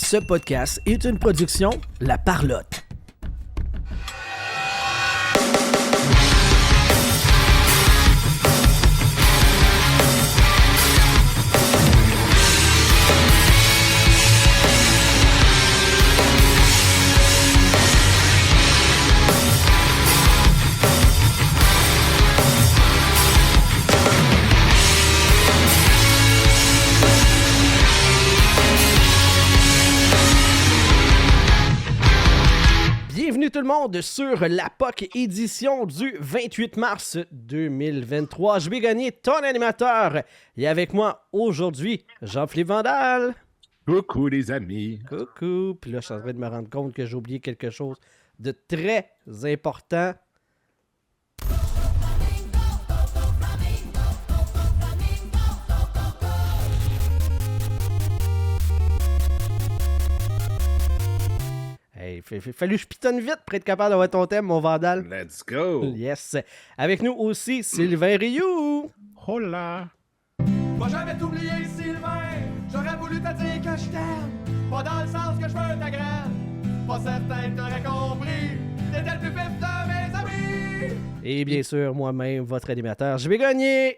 Ce podcast est une production La Parlotte. Bienvenue tout le monde sur la POC édition du 28 mars 2023. Je vais gagner ton animateur. Et avec moi aujourd'hui, Jean-Philippe Vandal. Coucou les amis. Coucou. Puis là, je suis en train de me rendre compte que j'ai oublié quelque chose de très important. Hey, fallu que je pitonne vite pour être capable d'avoir ton thème, mon Vandal. Let's go. Yes. Avec nous aussi, Sylvain Rioux. Hola. Va jamais t'oublier, Sylvain. J'aurais voulu te dire que je t'aime. Pas dans le sens que je veux ta graine. Pas certain que t'aurais compris. T'étais le plus vif de mes amis. Et bien sûr, moi-même, votre animateur, je vais gagner.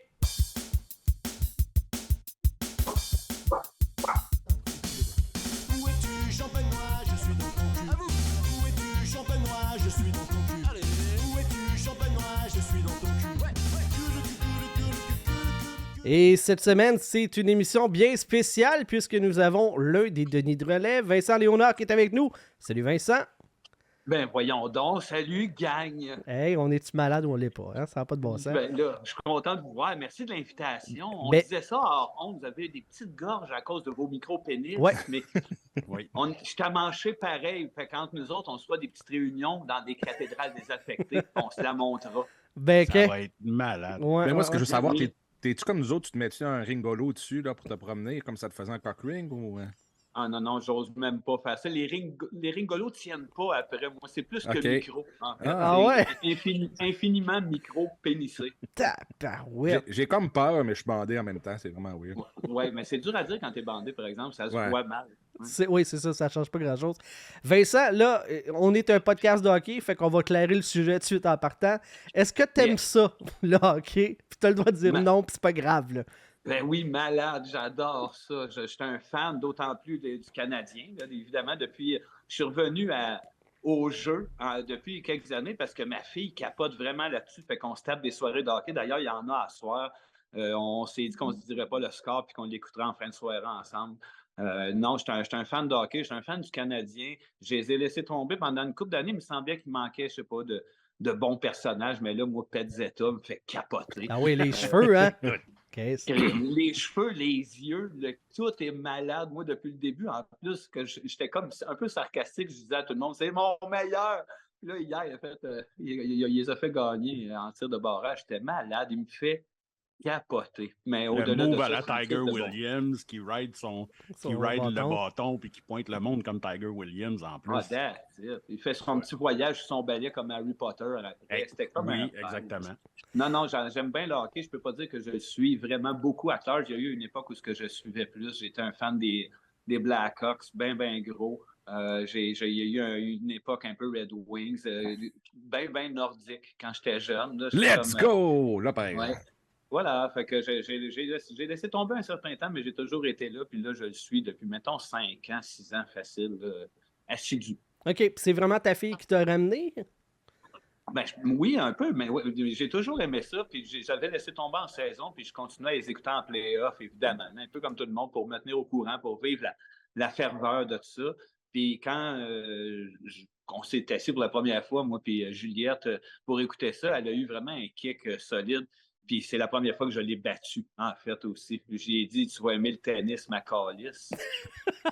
Où es-tu, champenois, je suis dans ton cul. À vous. Où es-tu, champenois, je suis dans ton cul. Allez. Où es-tu, champenois, je suis dans ton cul. Ouais. Et cette semaine, c'est une émission bien spéciale puisque nous avons l'un des Denis de relève, Vincent Léonard, qui est avec nous. Salut Vincent. Ben voyons donc, salut gang! Hey, on est-tu malade ou on l'est pas? Hein? Ça n'a pas de bon sens. Ben là, je suis content de vous voir. Merci de l'invitation. On Ben- disait ça hors honte, vous avez des petites gorges à cause de vos micro-pénis, Ouais. mais Oui. je t'ai manché pareil. Fait qu'entre nous autres, on se fait des petites réunions dans des cathédrales désaffectées, on se la montrera. Ben, Ça va être malade. Ouais, Mais moi, ce que je veux ouais. savoir, t'es-tu comme nous autres, tu te mets-tu un ringolo dessus là, pour te promener, comme ça te faisait un cock ring ou... Ah non, j'ose même pas faire ça. Les ringolos tiennent pas après moi. C'est plus que Ok. micro. En fait. Ah C'est ouais? infiniment micro-pénissé. Tabarouette. J'ai comme peur, mais je suis bandé en même temps, c'est vraiment weird. Ouais, mais c'est dur à dire quand t'es bandé, par exemple. Ça se Ouais. voit mal. Oui, c'est ça change pas grand-chose. Vincent, là, on est un podcast de hockey, fait qu'on va clairer le sujet tout de suite en partant. Est-ce que t'aimes Yes. ça, le hockey? Puis t'as le droit de dire Ben- non, puis c'est pas grave, là. Ben oui, malade, j'adore ça. Je suis un fan, d'autant plus du Canadien, là, évidemment. Depuis, je suis revenu au jeu depuis quelques années parce que ma fille capote vraiment là-dessus. Fait qu'on se tape des soirées de hockey. D'ailleurs, il y en a à soir. On s'est dit qu'on ne se dirait pas le score puis qu'on l'écouterait en fin de soirée ensemble. Non, je suis un fan de hockey, je suis un fan du Canadien. Je les ai laissés tomber pendant une couple d'années. Il me semblait qu'il manquait, je sais pas, de bons personnages. Mais là, moi, Petzetta me fait capoter. Ah oui, les cheveux, hein? Qu'est-ce que- Les cheveux, les yeux, tout est malade. Moi, depuis le début, en plus, que j'étais comme un peu sarcastique, je disais à tout le monde, c'est mon meilleur. Puis là, hier, il les a fait gagner en tir de barrage. J'étais malade. Il me fait capoter. Mais Le au-delà de move ça, à la c'est un Tiger type de bon. Williams qui ride, Son le bâton. bâton puis qui pointe le monde comme Tiger Williams en plus. Ah, that's it. Il fait son petit voyage sur son balai comme Harry Potter. Hey, C'était comme oui, un- exactement. Non, j'aime bien le hockey. Je peux pas dire que je le suis vraiment beaucoup à cœur. Il y a eu une époque où je suivais plus. J'étais un fan des Blackhawks, bien gros. Il y a eu une époque un peu Red Wings, bien nordique quand j'étais jeune. Là, j'étais Let's comme, go! Là, par ouais. exemple. Voilà, fait que j'ai laissé tomber un certain temps, mais j'ai toujours été là. Puis là, je le suis depuis, mettons, 5 ans, 6 ans facile, là, assidu. OK, puis c'est vraiment ta fille qui t'a ramené? Ben, oui, un peu, mais ouais, j'ai toujours aimé ça. Puis j'avais laissé tomber en saison, puis je continuais à les écouter en play-off, évidemment. Un peu comme tout le monde, pour me tenir au courant, pour vivre la ferveur de tout ça. Puis quand on s'est assis pour la première fois, moi puis Juliette, pour écouter ça, elle a eu vraiment un kick solide. Puis c'est la première fois que je l'ai battu, en fait, aussi. Puis j'ai dit, tu vas aimer le tennis, ma calisse.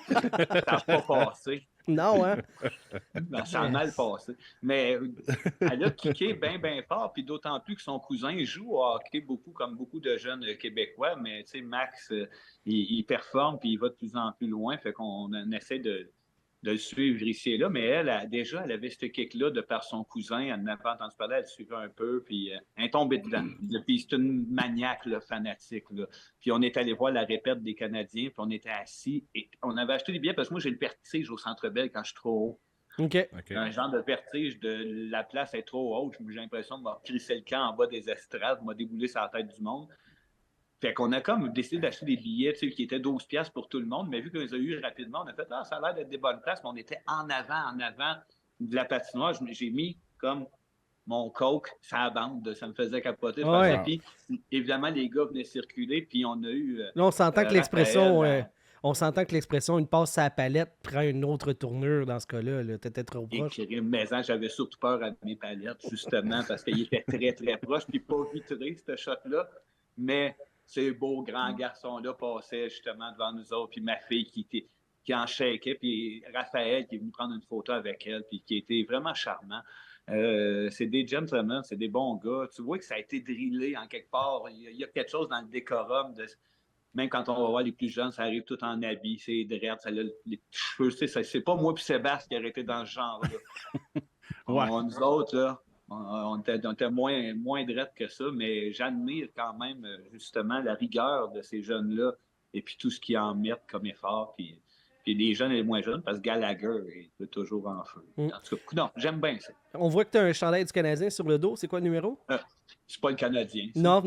Ça n'a pas passé. Non, hein? Ben, ça a mal passé. Mais elle a kické bien fort, puis d'autant plus que son cousin joue au hockey beaucoup, comme beaucoup de jeunes Québécois. Mais tu sais, Max, il performe, puis il va de plus en plus loin. Fait qu'on essaie de le suivre ici et là, mais déjà, elle avait ce kick-là de par son cousin. Elle n'avait entendu parler, elle suivait un peu, puis elle est tombée dedans. Puis c'est une maniaque, là, fanatique. Là. Puis on est allé voir la répète des Canadiens, puis on était assis, et on avait acheté des billets, parce que moi, j'ai le vertige au Centre Bell quand je suis trop haut. OK. Un genre de vertige de la place est trop haute. J'ai l'impression de m'avoir crissé le camp en bas des estrades, m'a déboulé sur la tête du monde. Fait qu'on a comme décidé d'acheter des billets qui étaient 12$ pour tout le monde, mais vu qu'on les a eu rapidement, on a fait « Ah, ça a l'air d'être des bonnes places », mais on était en avant de la patinoire. J'ai mis comme mon coke sur la bande, ça me faisait capoter. Ouais. Puis évidemment, les gars venaient circuler, puis on a eu... Là, on s'entend que l'expression... Raphaël, on s'entend que l'expression « une passe à la palette » prend une autre tournure dans ce cas-là. Là. T'étais trop proche. Mais j'avais surtout peur à mes palettes, justement, parce qu'il était très, très proche, puis pas vitré, ce shot-là. Mais ces beaux grands garçons-là passaient justement devant nous autres, puis ma fille qui en shakeait, puis Raphaël qui est venu prendre une photo avec elle, puis qui était vraiment charmant. C'est des gentlemen, c'est des bons gars. Tu vois que ça a été drillé en quelque part. Il y a quelque chose dans le décorum de... Même quand on va voir les plus jeunes, ça arrive tout en habit, c'est dread, ça a les cheveux, c'est pas moi puis Sébastien qui a été dans ce genre-là. Nous autres, là, on était moins dread que ça, mais j'admire quand même justement la rigueur de ces jeunes-là et puis tout ce qu'ils en mettent comme effort, puis les jeunes et les moins jeunes, parce que Gallagher est toujours en feu. En tout cas, non, j'aime bien ça. On voit que tu as un chandail du Canadien sur le dos. C'est quoi le numéro? C'est pas le Canadien. Ça. Non.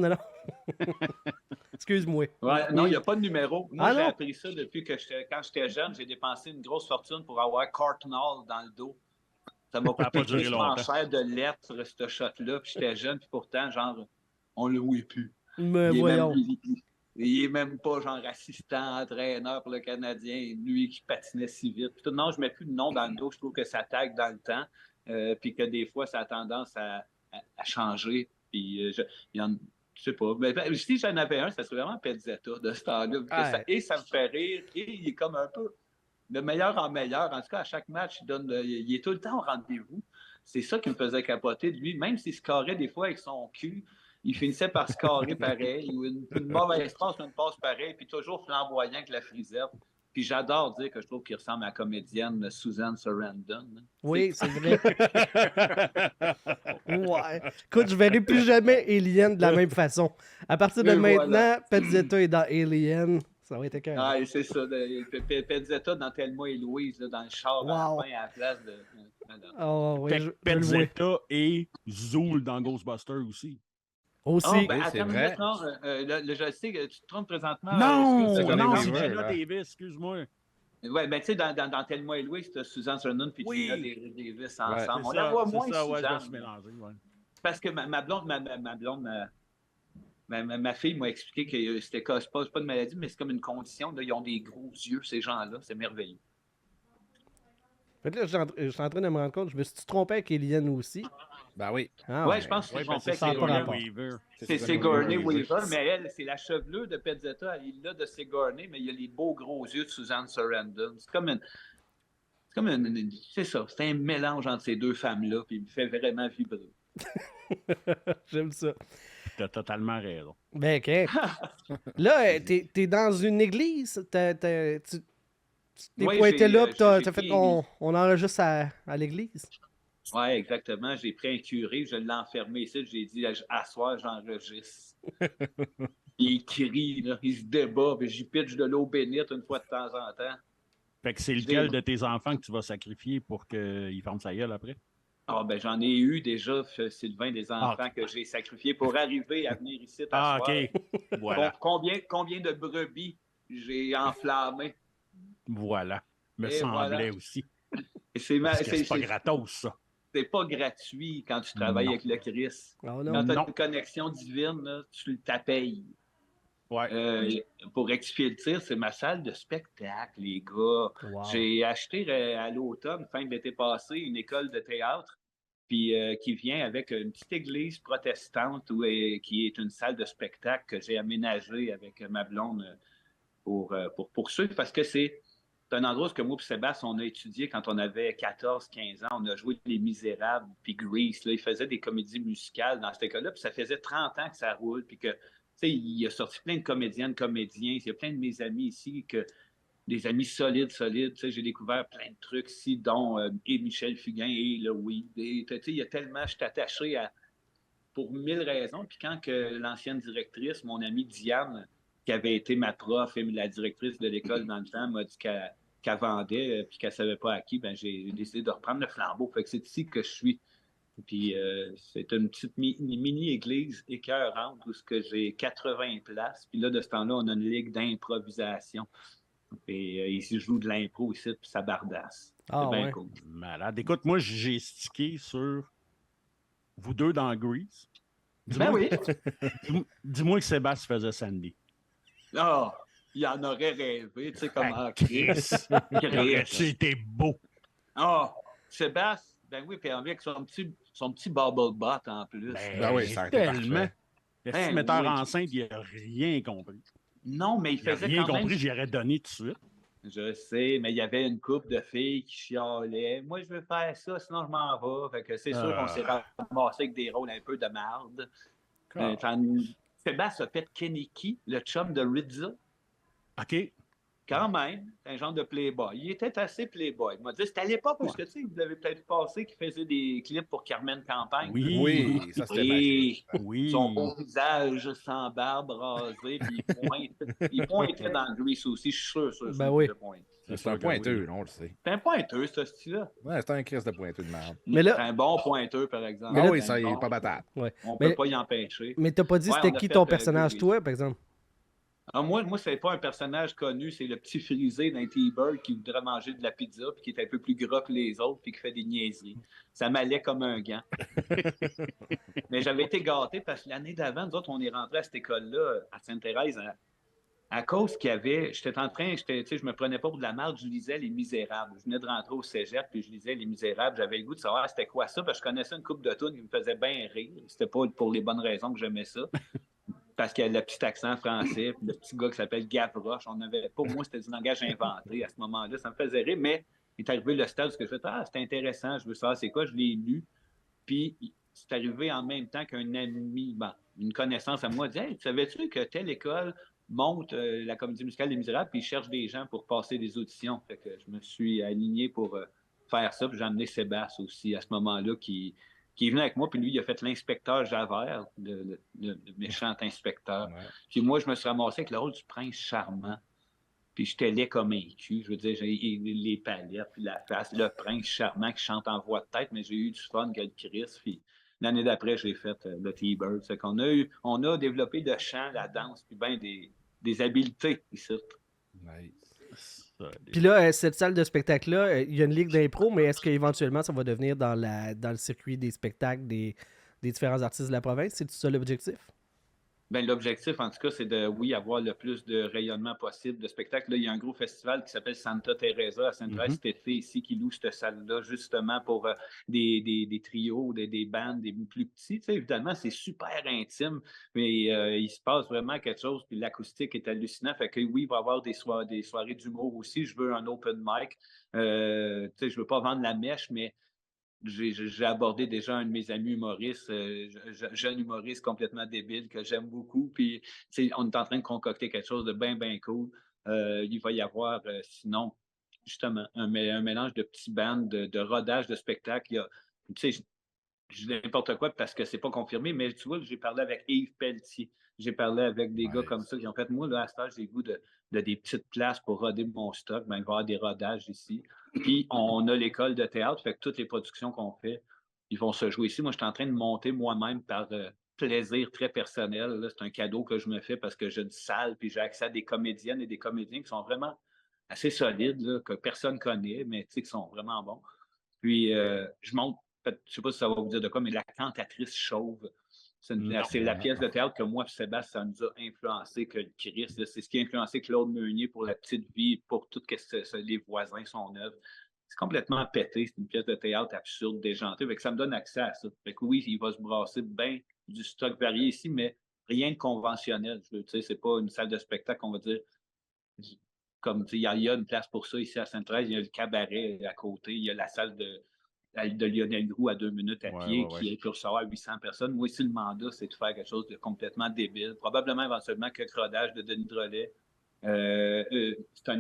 Excuse-moi. Ouais, non, il n'y a pas de numéro. Moi, j'ai non? appris ça depuis que quand j'étais jeune. J'ai dépensé une grosse fortune pour avoir Cartnall dans le dos. Ça m'a coûté extrêmement cher de lettres sur ce shot-là. Puis j'étais jeune, puis pourtant, genre, on le voit plus. Mais voyons. Il est même pas genre assistant, entraîneur pour le Canadien, lui qui patinait si vite. Puis, non, je mets plus de nom dans le dos. Je trouve que ça tag dans le temps. Puis que des fois, ça a tendance à changer. Puis je sais pas. Mais si j'en avais un, ça serait vraiment Pezzetta de ce temps-là. Et ça me fait rire. Et il est comme un peu de meilleur en meilleur. En tout cas, à chaque match, il est tout le temps au rendez-vous. C'est ça qui me faisait capoter de lui. Même s'il scorait des fois avec son cul, il finissait par scorer pareil. Ou une mauvaise passe, une passe pareil. Puis toujours flamboyant avec la frisette. Puis j'adore dire que je trouve qu'il ressemble à la comédienne Susan Sarandon. Oui, c'est vrai. Ouais. Écoute, je verrai plus jamais Alien de la même façon. À partir de maintenant, Pezzetta est dans Alien. Ça va être écœurant. Ah, c'est ça. Pezzetta dans Thelma et Louise, là, dans le char, à la fin, à la place de... Pezzetta et Zool dans Ghostbusters aussi. Aussi. Oh, ben, oui, c'est vrai. Non, je sais que tu te trompes présentement. Non, c'est c'est Gina Gina Davis, excuse-moi. Oui, ben tu sais, dans Thelma et Louise, c'est Susan Sarandon et Gina Davis ensemble. On la voit moins, je Suzanne. me suis mélangé, ouais. Parce que ma fille m'a expliqué que c'était pas une maladie, mais c'est comme une condition. Là, ils ont des gros yeux, ces gens-là. C'est merveilleux. Fait que là, je suis en train de me rendre compte, je me suis trompé avec Alien aussi. Ben oui. Je pense que c'est Sigourney Weaver. C'est Sigourney Weaver, mais elle, c'est la chevelure de Pezzetta. Il l'a de Sigourney, mais il a les beaux gros yeux de Susan Sarandon. C'est ça, c'est un mélange entre ces deux femmes-là, puis il me fait vraiment vibrer. J'aime ça. T'as totalement raison. Ben, OK. Là, t'es dans une église? T'es pointé là, puis t'as fait qu'on enregistre à l'église? Oui, exactement. J'ai pris un curé, je l'ai enfermé ici, j'ai dit à soir, j'enregistre. Il crie, là, il se débat, puis j'y pitche de l'eau bénite une fois de temps en temps. Fait que c'est lequel de tes enfants que tu vas sacrifier pour qu'il ferme sa gueule après? Ah, ben j'en ai eu déjà, Sylvain, des enfants que j'ai sacrifiés pour arriver à venir ici à soir. OK. Voilà. Combien de brebis j'ai enflammé? Voilà. Me semblait aussi. C'est pas gratos, ça. C'est pas gratuit quand tu travailles avec le Christ. Oh, quand tu as une connexion divine, là, tu la payes. Ouais. Pour rectifier le tir, c'est ma salle de spectacle, les gars. Wow. J'ai acheté à l'automne, fin de l'été passé, une école de théâtre puis qui vient avec une petite église protestante qui est une salle de spectacle que j'ai aménagée avec ma blonde pour poursuivre, parce que c'est un endroit où moi et Sébastien, on a étudié quand on avait 14-15 ans. On a joué Les Misérables, puis Grease. Là, il faisait des comédies musicales dans cette école-là, puis ça faisait 30 ans que ça roule, puis que, tu sais, il a sorti plein de comédiennes, comédiens. Il y a plein de mes amis ici des amis solides. Tu sais, j'ai découvert plein de trucs ici, dont et Michel Fugain et le weed. Tu sais, il y a tellement, je suis attaché pour 1000 raisons. Puis quand que l'ancienne directrice, mon amie Diane, qui avait été ma prof et la directrice de l'école dans le temps, m'a dit qu'elle vendait puis qu'elle ne savait pas à qui, ben, j'ai décidé de reprendre le flambeau. Fait que c'est ici que je suis. Puis c'est une petite mini-église écœurante où j'ai 80 places. Puis là, de ce temps-là, on a une ligue d'improvisation. Et ici, je joue de l'impro ici, puis ça bardasse. Ah, C'est bien ouais. cool. Malade. Écoute, moi, j'ai stické sur vous deux dans Grease. Ben oui. Dis-moi que Sébastien faisait Sandy. Ah, il en aurait rêvé, tu sais, comment Chris. C'était beau. Ah, Sébastien, ben oui, puis avec son petit bubble butt en plus. Ben oui, ça a été tellement. parfait. Le Ben metteur oui. en scène, il n'a rien compris. Non, mais il Il n'a faisait rien quand même... compris, j'y aurais donné tout de suite. Je sais, mais il y avait une couple de filles qui chialaient. Moi, je veux faire ça, sinon je m'en vais. Fait que c'est sûr qu'on s'est ramassé avec des rôles un peu de marde. Sébastien a fait Keniki, le chum de Rizza. OK. Quand même, un genre de playboy. Il était assez playboy. Il m'a dit, c'était à l'époque où, tu sais, vous avez peut-être passé qu'il faisait des clips pour Carmen Campagne. Oui, ça c'était magique. Oui. Son beau visage sans barbe rasé, puis il pointait dans Grease aussi, je suis sûr. Ben oui. C'est un pointeux, on le sait. C'est un pointeux, ce style-là. Ouais, c'est un Christ de pointeux de merde. Mais là- C'est un bon pointeux, par exemple. Ah là, oui, ça, il est pas battable. Ouais. On Mais- peut pas y empêcher. Mais t'as pas dit Ouais, c'était on a qui fait, ton personnage, Grease. toi, par exemple? Ah, moi, c'est pas un personnage connu, c'est le petit frisé d'un T-Bird qui voudrait manger de la pizza puis qui est un peu plus gras que les autres puis qui fait des niaiseries. Ça m'allait comme un gant. Mais j'avais été gâté parce que l'année d'avant, nous autres, on est rentrés à cette école-là, à Sainte-Thérèse, à cause qu'il y avait... J'étais en train... Tu sais, je me prenais pas pour de la merde, je lisais Les Misérables. Je venais de rentrer au cégep puis je lisais Les Misérables. J'avais le goût de savoir c'était quoi ça parce que je connaissais une couple de tunes qui me faisait bien rire. C'était pas pour les bonnes raisons que j'aimais ça. Parce qu'il y a le petit accent français, puis le petit gars qui s'appelle Gavroche. On avait pas, moi, c'était du langage inventé à ce moment-là. Ça me faisait rire, mais il est arrivé le stade où je fais c'est intéressant, je veux savoir c'est quoi, je l'ai lu. Puis c'est arrivé en même temps qu'un ami, une connaissance à moi, dit hey, savais-tu que telle école monte la comédie musicale des Misérables, puis ils cherchent des gens pour passer des auditions. Fait que je me suis aligné pour faire ça, puis j'ai amené Sébastien aussi à ce moment-là qui est venu avec moi, puis lui, il a fait l'inspecteur Javert, le méchant inspecteur. Ouais. Puis moi, je me suis ramassé avec le rôle du prince charmant. Puis j'étais laid comme un cul. Je veux dire, j'ai les palettes, puis la face, le prince charmant qui chante en voix de tête, mais j'ai eu du fun que le Chris. Puis l'année d'après, j'ai fait le T-Bird. C'est qu'on on a développé le chant, la danse, puis bien des habiletés ici. Nice. Puis là, cette salle de spectacle-là, il y a une ligue d'impro, mais est-ce qu'éventuellement, ça va devenir dans le circuit des spectacles des différents artistes de la province? C'est ça l'objectif? Ben, l'objectif, en tout cas, c'est de, oui, avoir le plus de rayonnement possible de spectacles. Là, il y a un gros festival qui s'appelle Santa Teresa à Sainte-Thérèse cet été ici qui loue cette salle-là justement pour des trios, des bandes, des plus petits. Tu sais, évidemment, c'est super intime, mais il se passe vraiment quelque chose. Puis l'acoustique est hallucinant. Fait que oui, il va y avoir des soirées d'humour aussi. Je veux un open mic. Tu sais, je veux pas vendre la mèche, mais j'ai abordé déjà un de mes amis humoristes, jeune humoriste complètement débile que j'aime beaucoup. Puis, on est en train de concocter quelque chose de bien, bien cool. Il va y avoir, sinon, justement, un mélange de petits bands, de rodage de spectacles. Tu sais, je dis n'importe quoi parce que c'est pas confirmé, mais tu vois, j'ai parlé avec Yves Pelletier. J'ai parlé avec des gars comme ça qui ont fait, moi, là, à ce stade, j'ai le goût de des petites places pour roder mon stock. Ben, il va y avoir des rodages ici. Puis, on a l'école de théâtre, fait que toutes les productions qu'on fait, ils vont se jouer ici. Moi, je suis en train de monter moi-même par plaisir très personnel. Là. C'est un cadeau que je me fais parce que j'ai une salle, puis j'ai accès à des comédiennes et des comédiens qui sont vraiment assez solides, là, que personne ne connaît, mais qui sont vraiment bons. Puis, je monte, je ne sais pas si ça va vous dire de quoi, mais La Cantatrice Chauve. C'est la pièce de théâtre que moi et Sébastien, ça nous a influencé que le Christ. Là, c'est ce qui a influencé Claude Meunier pour La Petite Vie, pour tout ce que les voisins, son œuvre. C'est complètement pété. C'est une pièce de théâtre absurde, déjantée. Fait que ça me donne accès à ça. Fait que oui, il va se brasser bien du stock varié ici, mais rien de conventionnel. Tu sais, c'est pas une salle de spectacle, on va dire. Comme il y a une place pour ça ici à Sainte-Thérèse, il y a le cabaret à côté, il y a la salle de Lionel Groux à 2 minutes à pied qui peut recevoir 800 personnes. Moi, ici, le mandat, c'est de faire quelque chose de complètement débile. Probablement, éventuellement, que rodage de Denis Drolet. C'est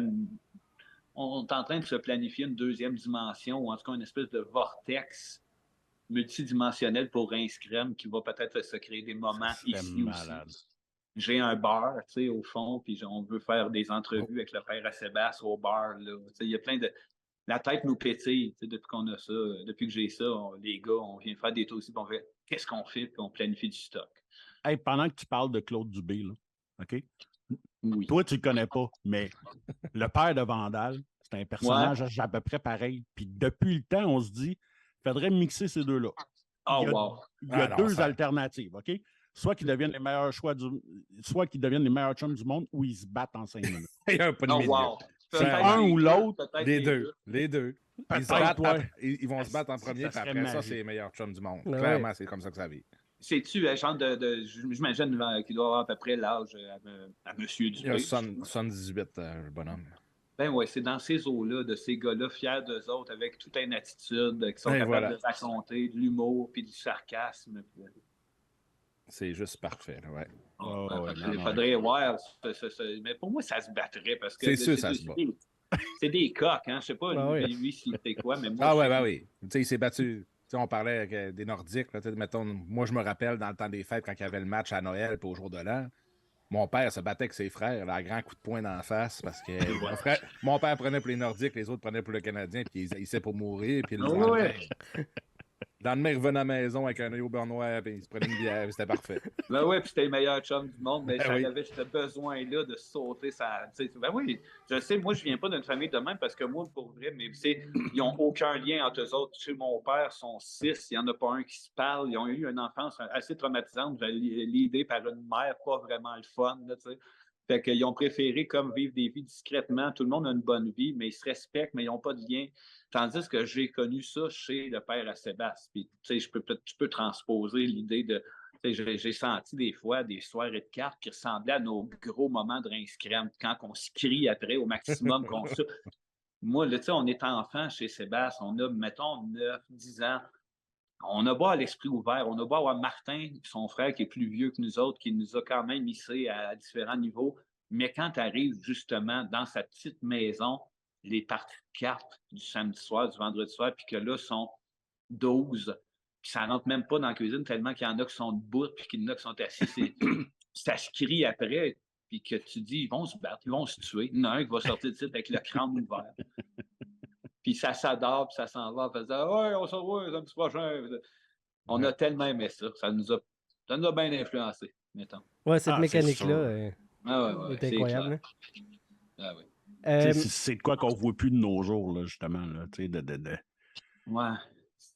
on est en train de se planifier une deuxième dimension, ou en tout cas une espèce de vortex multidimensionnel pour Rince Crème qui va peut-être se créer des moments Ça serait ici malade. aussi. J'ai un bar, tu sais, au fond, puis on veut faire des entrevues avec le père à Sébastien au bar, là. Tu sais, il y a plein de... La tête nous pétille, tu sais, depuis qu'on a ça, depuis que j'ai ça, les gars, on vient faire des tours ici, puis on fait qu'est-ce qu'on fait, puis on planifie du stock. Hey, pendant que tu parles de Claude Dubé, là, OK? Oui. Toi, tu le connais pas, mais le père de Vandal, c'est un personnage à peu près pareil. Puis depuis le temps, on se dit, il faudrait mixer ces deux-là. Oh, Il y a, wow. il y a non, deux ça- alternatives, OK? Soit qu'ils deviennent les meilleurs soit qu'ils deviennent les meilleurs chums du monde, ou ils se battent en 5 minutes. Il y a un pas de Oh, milieu. wow. C'est Peut-être un les ou deux, l'autre, peut-être Les deux. Les deux. Ils, Peut-être, se battent, ouais. ils vont se battre en Ça premier, puis serait après ça, magique. c'est les meilleurs chums du monde. Ouais. Clairement, c'est comme ça que ça vit. C'est-tu un genre j'imagine qu'il doit avoir à peu près l'âge à Monsieur Il y a Dubé. 78, le bonhomme. Ben ouais, c'est dans ces eaux-là, de ces gars-là, fiers d'eux autres, avec toute une attitude, qui sont Et capables voilà. de raconter de l'humour puis du sarcasme. Puis, C'est juste parfait, là, ouais. Oh, ouais, il non, faudrait voir. Mais pour moi, ça se battrait parce que C'est sûr, ça se bat. C'est des coqs, hein. Je sais pas, Ah lui, oui. s'il fait quoi, mais moi. Ah ouais, ben oui. Tu sais, il s'est battu. Tu sais, on parlait avec des Nordiques. Là, tu sais, mettons, moi, je me rappelle dans le temps des fêtes, quand il y avait le match à Noël puis au jour de l'an, mon père se battait avec ses frères, là, à grand coup de poing dans la face, parce que mon père prenait pour les Nordiques, les autres prenaient pour le Canadien, puis ils haïssaient pour mourir. Puis le Ah lendemain, ouais. il revenait à la maison avec un œil au beurre noir, puis il se prenait une bière, puis c'était parfait. Ben oui, puis c'était le meilleur chum du monde, mais Ben ça oui. avait ce besoin-là de sauter ça. Ben oui, je sais, moi, je viens pas d'une famille de même parce que moi, pour vrai, mais ils n'ont aucun lien entre eux autres. Chez mon père, ils sont 6, il n'y en a pas un qui se parle. Ils ont eu une enfance assez traumatisante, l'idée par une mère pas vraiment le fun, là, tu sais. Fait qu'ils ont préféré comme vivre des vies discrètement. Tout le monde a une bonne vie, mais ils se respectent, mais ils n'ont pas de lien. Tandis que j'ai connu ça chez le père à Sébastien. Puis, tu sais, tu peux transposer l'idée de... Tu sais, j'ai senti des fois des soirées de cartes qui ressemblaient à nos gros moments de rince crème, quand on se crie après au maximum. Moi, là, tu sais, on est enfant chez Sébastien, on a, mettons, 9, 10 ans. On a beau à l'esprit ouvert, on a beau avoir Martin, son frère, qui est plus vieux que nous autres, qui nous a quand même hissés à différents niveaux. Mais quand tu arrives justement dans sa petite maison, les parties de cartes du samedi soir, du vendredi soir, puis que là, sont 12, puis ça rentre même pas dans la cuisine tellement qu'il y en a qui sont debout, puis qu'il y en a qui sont assis. Ça se crie après, puis que tu dis, ils vont se battre, ils vont se tuer. Il y en a un qui va sortir de site avec le crâne ouvert. Puis ça s'adore, puis ça s'en va en faisant « Ouais, on se revoit samedi prochain. » On a tellement aimé ça. Ça nous a bien influencé, mettons. Ouais, cette Ah, c'est mécanique-là sûr. est c'est incroyable. clair. Ah ouais. hein. C'est de quoi qu'on ne voit plus de nos jours, là, justement. Là, Ouais.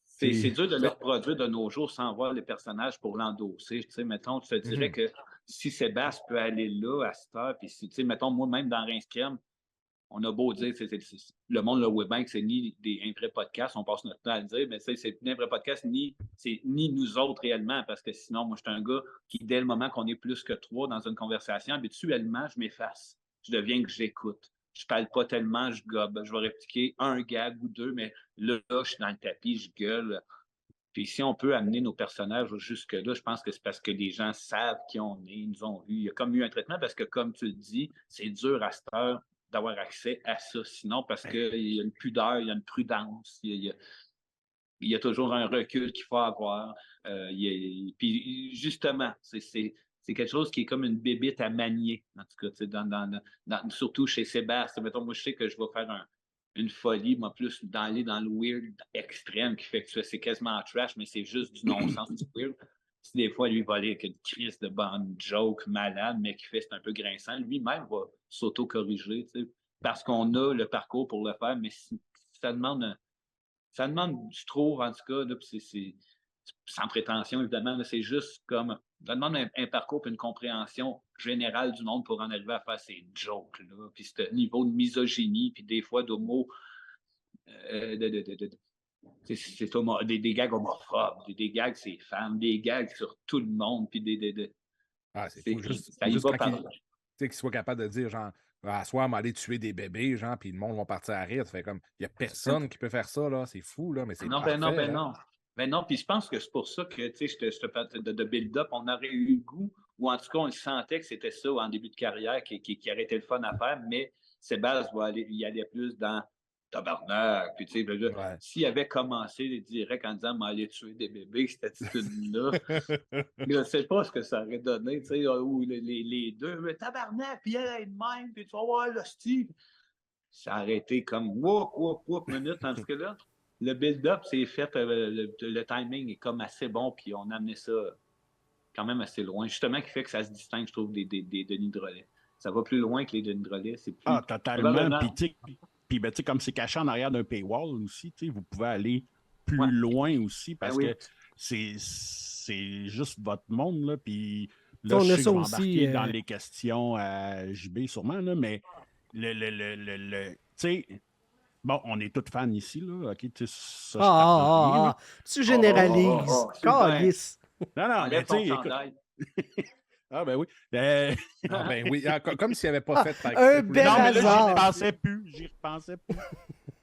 C'est dur de le reproduire de nos jours sans voir les personnages pour l'endosser. Tu sais, mettons, je te dirais que si Sébastien peut aller là à cette heure, puis si, tu sais, mettons, moi-même dans Rince Crème, on a beau dire, le monde le voit bien que c'est ni un vrai podcast, on passe notre temps à le dire, mais c'est ni un vrai podcast, c'est ni nous autres réellement, parce que sinon, moi, je suis un gars qui, dès le moment qu'on est plus que 3 dans une conversation, habituellement, je m'efface. Je deviens que j'écoute. Je parle pas tellement, je gobe. Je vais répliquer un gag ou 2, mais là, je suis dans le tapis, je gueule. Puis si on peut amener nos personnages jusque-là, je pense que c'est parce que les gens savent qui on est, ils nous ont vu. Il y a comme eu un traitement parce que, comme tu le dis, c'est dur à cette heure d'avoir accès à ça. Sinon, parce qu'il y a une pudeur, il y a une prudence, il y a toujours un recul qu'il faut avoir. Puis justement, c'est quelque chose qui est comme une bébite à manier, en tout cas, surtout chez Sébastien. Mettons, moi, je sais que je vais faire une folie, moi, plus d'aller dans le weird extrême, qui fait que c'est quasiment trash, mais c'est juste du non-sens du weird. Si des fois, lui, va aller avec une crise de bonne joke malade, mais qui fait c'est un peu grinçant, lui-même va s'auto-corriger, tu sais, parce qu'on a le parcours pour le faire, mais ça demande, je trouve, en tout cas, là, c'est sans prétention, évidemment, là, c'est juste comme, ça demande un parcours et une compréhension générale du monde pour en arriver à faire ces jokes-là, puis ce niveau de misogynie, puis des fois d'homo, des gags homophobes, des gags c'est femmes, des gags sur tout le monde, puis Ah, c'est fou. Juste ça y va quand par tu sais, qu'il soit capable de dire, genre, à soir, m'aller tuer des bébés, genre, puis le monde va partir à rire. Tu fais comme, il n'y a personne qui peut faire ça, là. C'est fou, là, mais c'est Non, parfait, ben hein. non. Ben non, puis je pense que c'est pour ça que, tu sais, je te parle de build-up, on aurait eu le goût, ou en tout cas, on le sentait que c'était ça en début de carrière qui aurait été le fun à faire, mais Sébastien il allait plus dans tabarnak. Puis, tu sais, ben là, Ouais. s'il avait commencé direct en disant m'aller tuer des bébés, cette attitude-là, je ne sais pas ce que ça aurait donné, tu sais, ou les deux, mais tabarnak, puis elle est de même, puis tu vas voir l'hostie. Ça aurait été comme whoop, minute. Tandis que là, le build-up, c'est fait, le timing est comme assez bon, puis on a amené ça quand même assez loin. Justement, qui fait que ça se distingue, je trouve, des Denis Drolet. Ça va plus loin que les Denis Drolet. C'est plus. Ah, totalement. Probablement. Puis, ben, tu sais, comme c'est caché en arrière d'un paywall aussi, tu sais, vous pouvez aller plus Ouais. loin aussi parce Ben oui. que c'est juste votre monde, là. Puis Ça, là, on je a sais ça que je vais aussi, embarquer dans les questions à JB sûrement, là, mais tu sais, bon, on est tous fans ici, là. OK, tu sais, ça, je t'apprends rien, là. Tu généralises. Sylvain. Calisse. Non, mais Enlève tu sais, ton écoute. chandail. Ah, ben oui. Ah, ben oui, comme s'il n'avait pas fait par un exprès pour bel les- Non, mais là, hasard. j'y repensais plus. J'y repensais plus.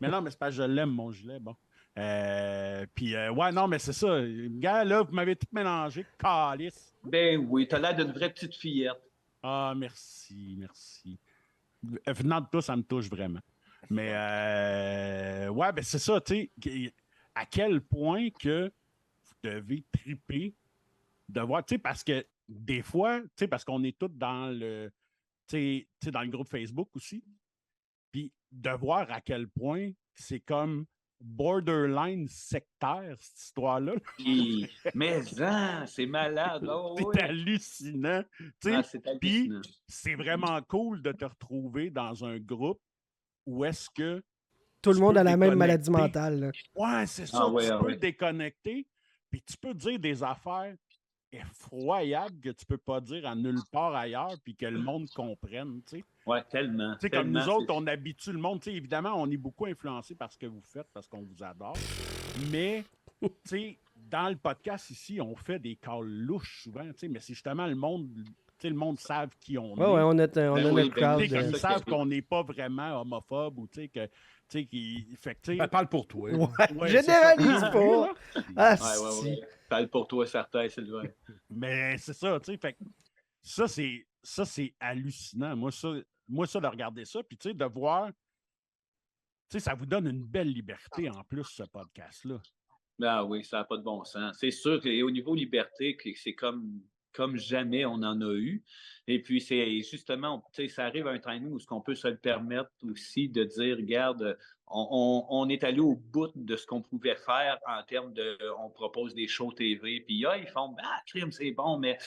Mais non, mais c'est parce que je l'aime, mon gilet. Bon. Puis, ouais, non, mais c'est ça. Gars, là, vous m'avez tout mélangé. Calice. Ben oui, t'as l'air d'une vraie petite fillette. Ah, merci. Venant de toi, ça me touche vraiment. Mais, ouais, ben c'est ça, tu sais. À quel point que vous devez triper de voir, tu sais, parce que des fois, tu sais, parce qu'on est tous dans tu sais, dans le groupe Facebook aussi, puis de voir à quel point c'est comme borderline sectaire, cette histoire-là. Puis, mais c'est malade. Oh, C'est oui. hallucinant. Tu sais, Ah, c'est puis hallucinant. c'est vraiment cool de te retrouver dans un groupe où est-ce que Tout le tu monde peux a la même maladie déconnecter. mentale. Là. Ouais, c'est ça. Ah ouais, tu ah peux ouais. déconnecter, puis tu peux dire des affaires effroyables que tu peux pas dire à nulle part ailleurs, puis que le monde comprenne, tu sais. Ouais, tellement. Tu sais, comme nous tellement, autres, on habitue le monde. Tu sais, évidemment, on est beaucoup influencé par ce que vous faites, parce qu'on vous adore. Mais, tu sais, dans le podcast ici, on fait des calls louches souvent, tu sais, mais c'est justement le monde, tu sais, le monde savent qui on Ouais, est. on a, on a oui, notre ben Tu crowd. sais, comme ça ils qui savent arrive. qu'on n'est pas vraiment homophobe ou, tu sais, que, tu sais, fait que, tu sais, Ben, parle pour toi. ouais, Généralise c'est ça. pas. Ah, Ouais, si. ouais. Parle pour toi, certain, Sylvain. Mais c'est ça, tu sais, fait que ça, c'est hallucinant. Moi, ça, de regarder ça, puis tu sais, de voir, tu sais, ça vous donne une belle liberté en plus, ce podcast-là. Ben oui, ça n'a pas de bon sens. C'est sûr qu'au niveau liberté, c'est comme jamais on en a eu. Et puis, c'est justement, tu sais, ça arrive à un timing où ce qu'on peut se le permettre aussi de dire, regarde, on est allé au bout de ce qu'on pouvait faire en termes de, on propose des shows TV, puis ils font, crime, c'est bon, mais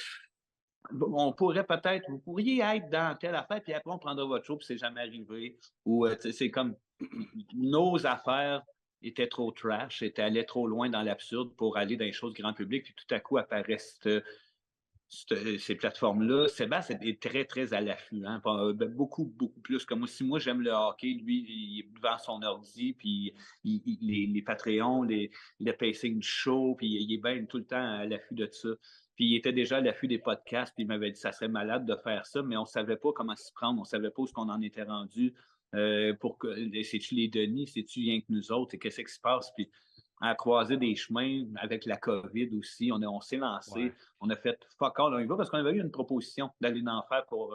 on pourrait peut-être, vous pourriez être dans telle affaire, puis après on prendra votre show, puis c'est jamais arrivé. Ou, tu sais, c'est comme nos affaires étaient trop trash, allaient trop loin dans l'absurde pour aller dans les choses grand public, puis tout à coup apparaissent ces plateformes-là. Sébastien est très, très à l'affût. Hein? Beaucoup plus que moi. Si moi, j'aime le hockey, lui, il est devant son ordi, puis les Patreons, le pacing du show, puis il est bien tout le temps à l'affût de ça. Puis il était déjà à l'affût des podcasts, puis il m'avait dit que ça serait malade de faire ça, mais on ne savait pas comment s'y prendre, on ne savait pas où on en était rendu. C'est-tu les Denis, c'est-tu rien que nous autres, et qu'est-ce qui se passe? Puis à croiser des chemins avec la COVID aussi, on s'est lancé, Ouais. on a fait fuck all, on y va parce qu'on avait eu une proposition d'aller en faire pour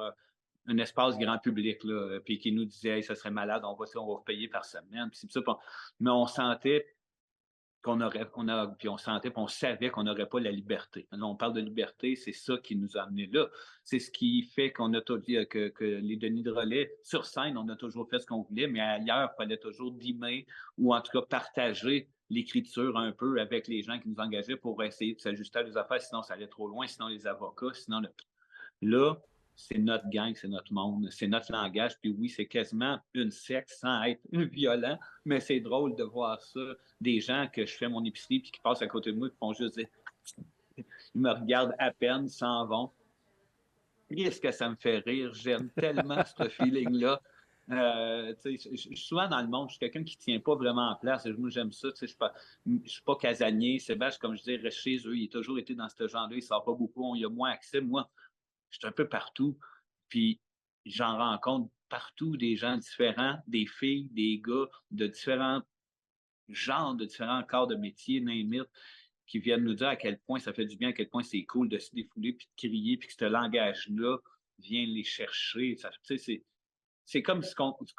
un espace grand public, là, puis qui nous disait hey, ça serait malade, on va vous payer par semaine. Puis c'est ça, mais on sentait puis on savait qu'on n'aurait pas la liberté. Là, on parle de liberté, c'est ça qui nous a amenés là. C'est ce qui fait qu'on a que les Denis Drolet, sur scène, on a toujours fait ce qu'on voulait, mais ailleurs, il fallait toujours dimer ou en tout cas partager l'écriture un peu avec les gens qui nous engageaient pour essayer de s'ajuster à les affaires, sinon ça allait trop loin, sinon les avocats, sinon là, c'est notre gang, c'est notre monde, c'est notre langage. Puis oui, c'est quasiment une secte sans être violent, mais c'est drôle de voir ça. Des gens que je fais mon épicerie puis qui passent à côté de moi et qui font juste dire ils me regardent à peine, s'en vont. Qu'est-ce que ça me fait rire? J'aime tellement ce feeling-là. Je suis souvent dans le monde, je suis quelqu'un qui ne tient pas vraiment en place. Moi, j'aime ça. Je ne suis pas casanier. Sébastien, comme je dis, reste chez eux. Il a toujours été dans ce genre-là. Il ne sort pas beaucoup. Il y a moins accès. Moi, je suis un peu partout. Puis, j'en rencontre partout des gens différents, des filles, des gars de différents genres, de différents corps de métier, name it, qui viennent nous dire à quel point ça fait du bien, à quel point c'est cool de se défouler, puis de crier, puis que ce langage-là vient les chercher. Tu sais, c'est comme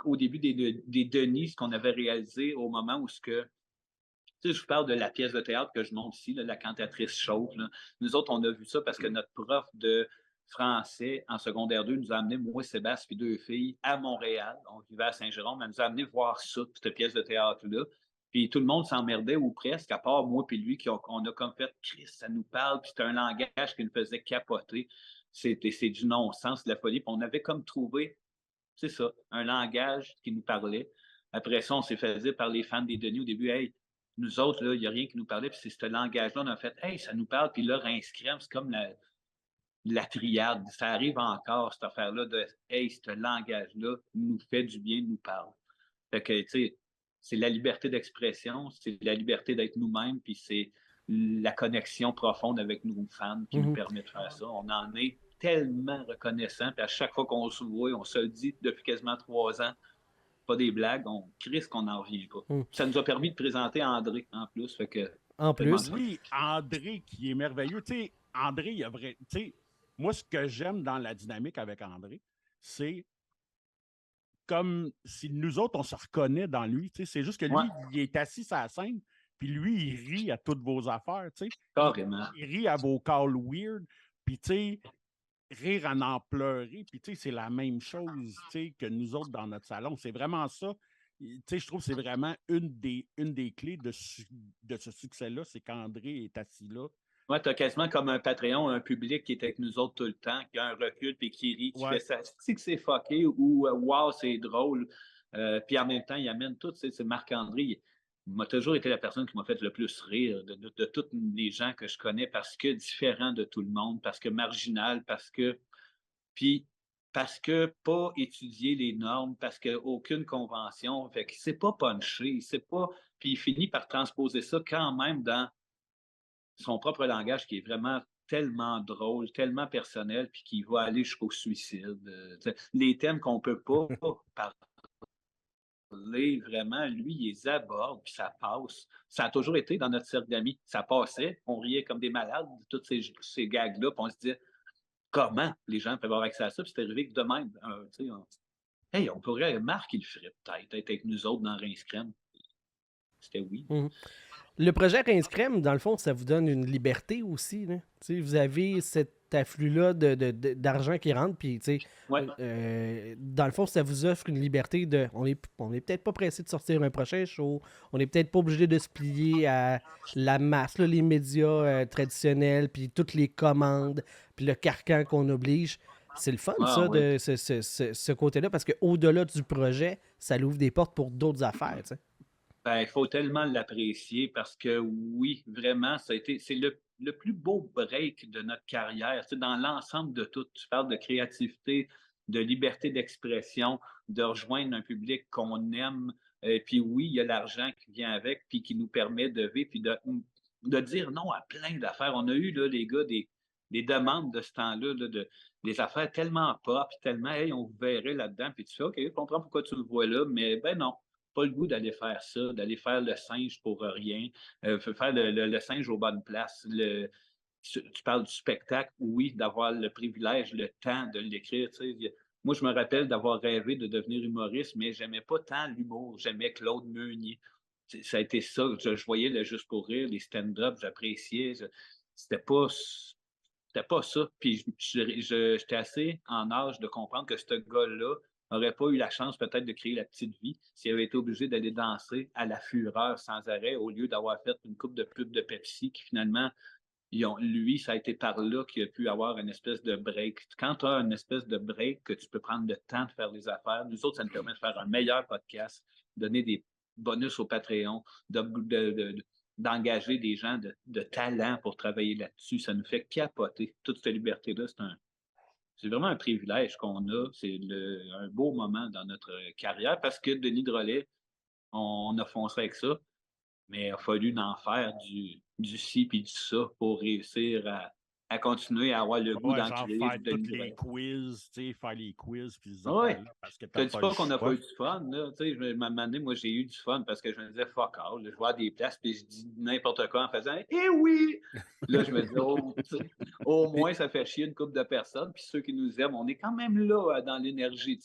au début des Denis, ce qu'on avait réalisé au moment où je vous parle de la pièce de théâtre que je montre ici, là, la cantatrice chaude. Là. Nous autres, on a vu ça parce que notre prof de français en secondaire 2 nous a amené, moi, Sébastien et 2 filles, à Montréal. On vivait à Saint-Jérôme. Elle nous a amené voir ça, cette pièce de théâtre-là. Puis tout le monde s'emmerdait ou presque, à part moi et lui, on a comme fait, Chris, ça nous parle, puis c'était un langage qui nous faisait capoter. C'est du non-sens, de la folie. Puis on avait comme trouvé, c'est ça, un langage qui nous parlait. Après ça, on s'est fait dire par les fans des Denis au début, hey, nous autres, là, il n'y a rien qui nous parlait, puis c'est ce langage-là, on a fait, hey, ça nous parle, puis là, Rince Crème, c'est comme la triade. Ça arrive encore, cette affaire-là, de, hey, ce langage-là nous fait du bien, nous parle. Fait que, tu sais, c'est la liberté d'expression, c'est la liberté d'être nous-mêmes, puis c'est la connexion profonde avec nos fans qui nous permet de faire ça. On en est tellement reconnaissant, puis à chaque fois qu'on se voit, on se le dit depuis quasiment 3 ans, pas des blagues, on crie ce qu'on n'en revient pas. Ça nous a permis de présenter André en plus. Fait que, en plus. Oui, André qui est merveilleux. Tu sais, André, il a vrai. Tu sais, moi, ce que j'aime dans la dynamique avec André, c'est comme si nous autres, on se reconnaît dans lui. Tu sais, c'est juste que lui, il est assis sur la scène, puis lui, il rit à toutes vos affaires. Tu sais. Carrément. Il rit à vos calls weird, puis tu sais, rire à en pleurer, puis tu sais, c'est la même chose, tu sais, que nous autres dans notre salon. C'est vraiment ça. Tu sais, je trouve que c'est vraiment une des clés de ce succès-là, c'est qu'André est assis là. Ouais, tu as quasiment comme un Patreon, un public qui est avec nous autres tout le temps, qui a un recul, puis qui rit, qui fait ça. Si c'est fucké ou wow, c'est drôle. Puis en même temps, il amène tout. C'est Marc-André. Il m'a toujours été la personne qui m'a fait le plus rire de tous les gens que je connais parce que différent de tout le monde, parce que marginal, parce que pas étudier les normes, parce qu'aucune convention. Fait que c'est pas punché, c'est pas. Puis il finit par transposer ça quand même dans son propre langage qui est vraiment tellement drôle, tellement personnel, puis qui va aller jusqu'au suicide. Les thèmes qu'on ne peut pas parler, vraiment, lui, il les aborde, puis ça passe. Ça a toujours été dans notre cercle d'amis. Ça passait, on riait comme des malades de tous ces gags-là, puis on se disait comment les gens peuvent avoir accès à ça, puis c'est arrivé que de même. On pourrait, Marc, il le ferait peut-être, être avec nous autres dans Rince Crème. C'était oui. Le projet Rince Crème, dans le fond, ça vous donne une liberté aussi. Là. Vous avez cet afflux-là d'argent qui rentre, puis dans le fond, ça vous offre une liberté de... On est peut-être pas pressé de sortir un prochain show, on n'est peut-être pas obligé de se plier à la masse, là, les médias traditionnels, puis toutes les commandes, puis le carcan qu'on oblige. C'est le fun, de ce côté-là, parce qu'au-delà du projet, ça l'ouvre des portes pour d'autres affaires, t'sais. Il faut tellement l'apprécier parce que oui, vraiment, c'est le plus beau break de notre carrière. Dans l'ensemble de tout, tu parles de créativité, de liberté d'expression, de rejoindre un public qu'on aime. Puis oui, il y a l'argent qui vient avec, puis qui nous permet de vivre, puis de dire non à plein d'affaires. On a eu, là, les gars, des demandes de ce temps-là, des affaires tellement pop, tellement, hey, on vous verrait là-dedans, puis tu fais, OK, je comprends pourquoi tu le vois là, mais ben non. Pas le goût d'aller faire ça, d'aller faire le singe pour rien, faire le singe aux bonnes places. Tu parles du spectacle, oui, d'avoir le privilège, le temps de l'écrire. Moi, je me rappelle d'avoir rêvé de devenir humoriste, mais j'aimais pas tant l'humour. J'aimais Claude Meunier. Ça a été ça. Je voyais le Juste pour rire, les stand-up, j'appréciais. C'était pas ça. Puis j'étais assez en âge de comprendre que ce gars-là n'aurait pas eu la chance peut-être de créer la petite vie s'il avait été obligé d'aller danser à la fureur sans arrêt au lieu d'avoir fait une coupe de pub de Pepsi qui finalement, lui, ça a été par là qu'il a pu avoir une espèce de break. Quand tu as une espèce de break que tu peux prendre le temps de faire les affaires, nous autres, ça nous permet de faire un meilleur podcast, donner des bonus au Patreon, d'engager des gens de talent pour travailler là-dessus. Ça nous fait capoter. Toute cette liberté-là, c'est vraiment un privilège qu'on a. C'est un beau moment dans notre carrière parce que Denis Drolet, on a foncé avec ça, mais il a fallu en faire du ci puis du ça pour réussir à continuer à avoir le goût d'en créer. Faire les quiz, faire les quiz. Puis parce que tu dis pas qu'on n'a pas eu du fun. Là, moi, j'ai eu du fun parce que je me disais fuck all. Je vois des places puis je dis n'importe quoi en faisant « Eh oui! » Là, je me dis au moins, ça fait chier une couple de personnes. Puis ceux qui nous aiment, on est quand même là dans l'énergie.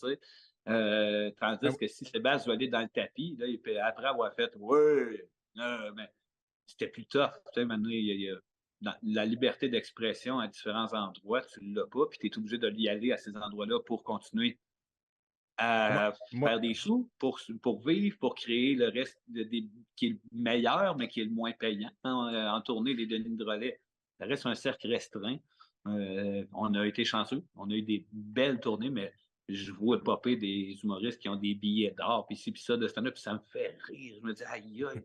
Tandis que si Sébastien va aller dans le tapis, là, après avoir fait « Ouais, mais c'était plus tough. » Tu sais, maintenant, il y a la liberté d'expression à différents endroits, tu ne l'as pas, puis tu es obligé de y aller à ces endroits-là pour continuer à faire des sous, pour vivre, pour créer le reste qui est le meilleur, mais qui est le moins payant. En tournée, les Denis de relais, ça reste un cercle restreint. On a été chanceux. On a eu des belles tournées, mais je vois popper des humoristes qui ont des billets d'or, puis ci, puis ça, de stand-up, puis ça me fait rire. Je me dis, aïe, aïe.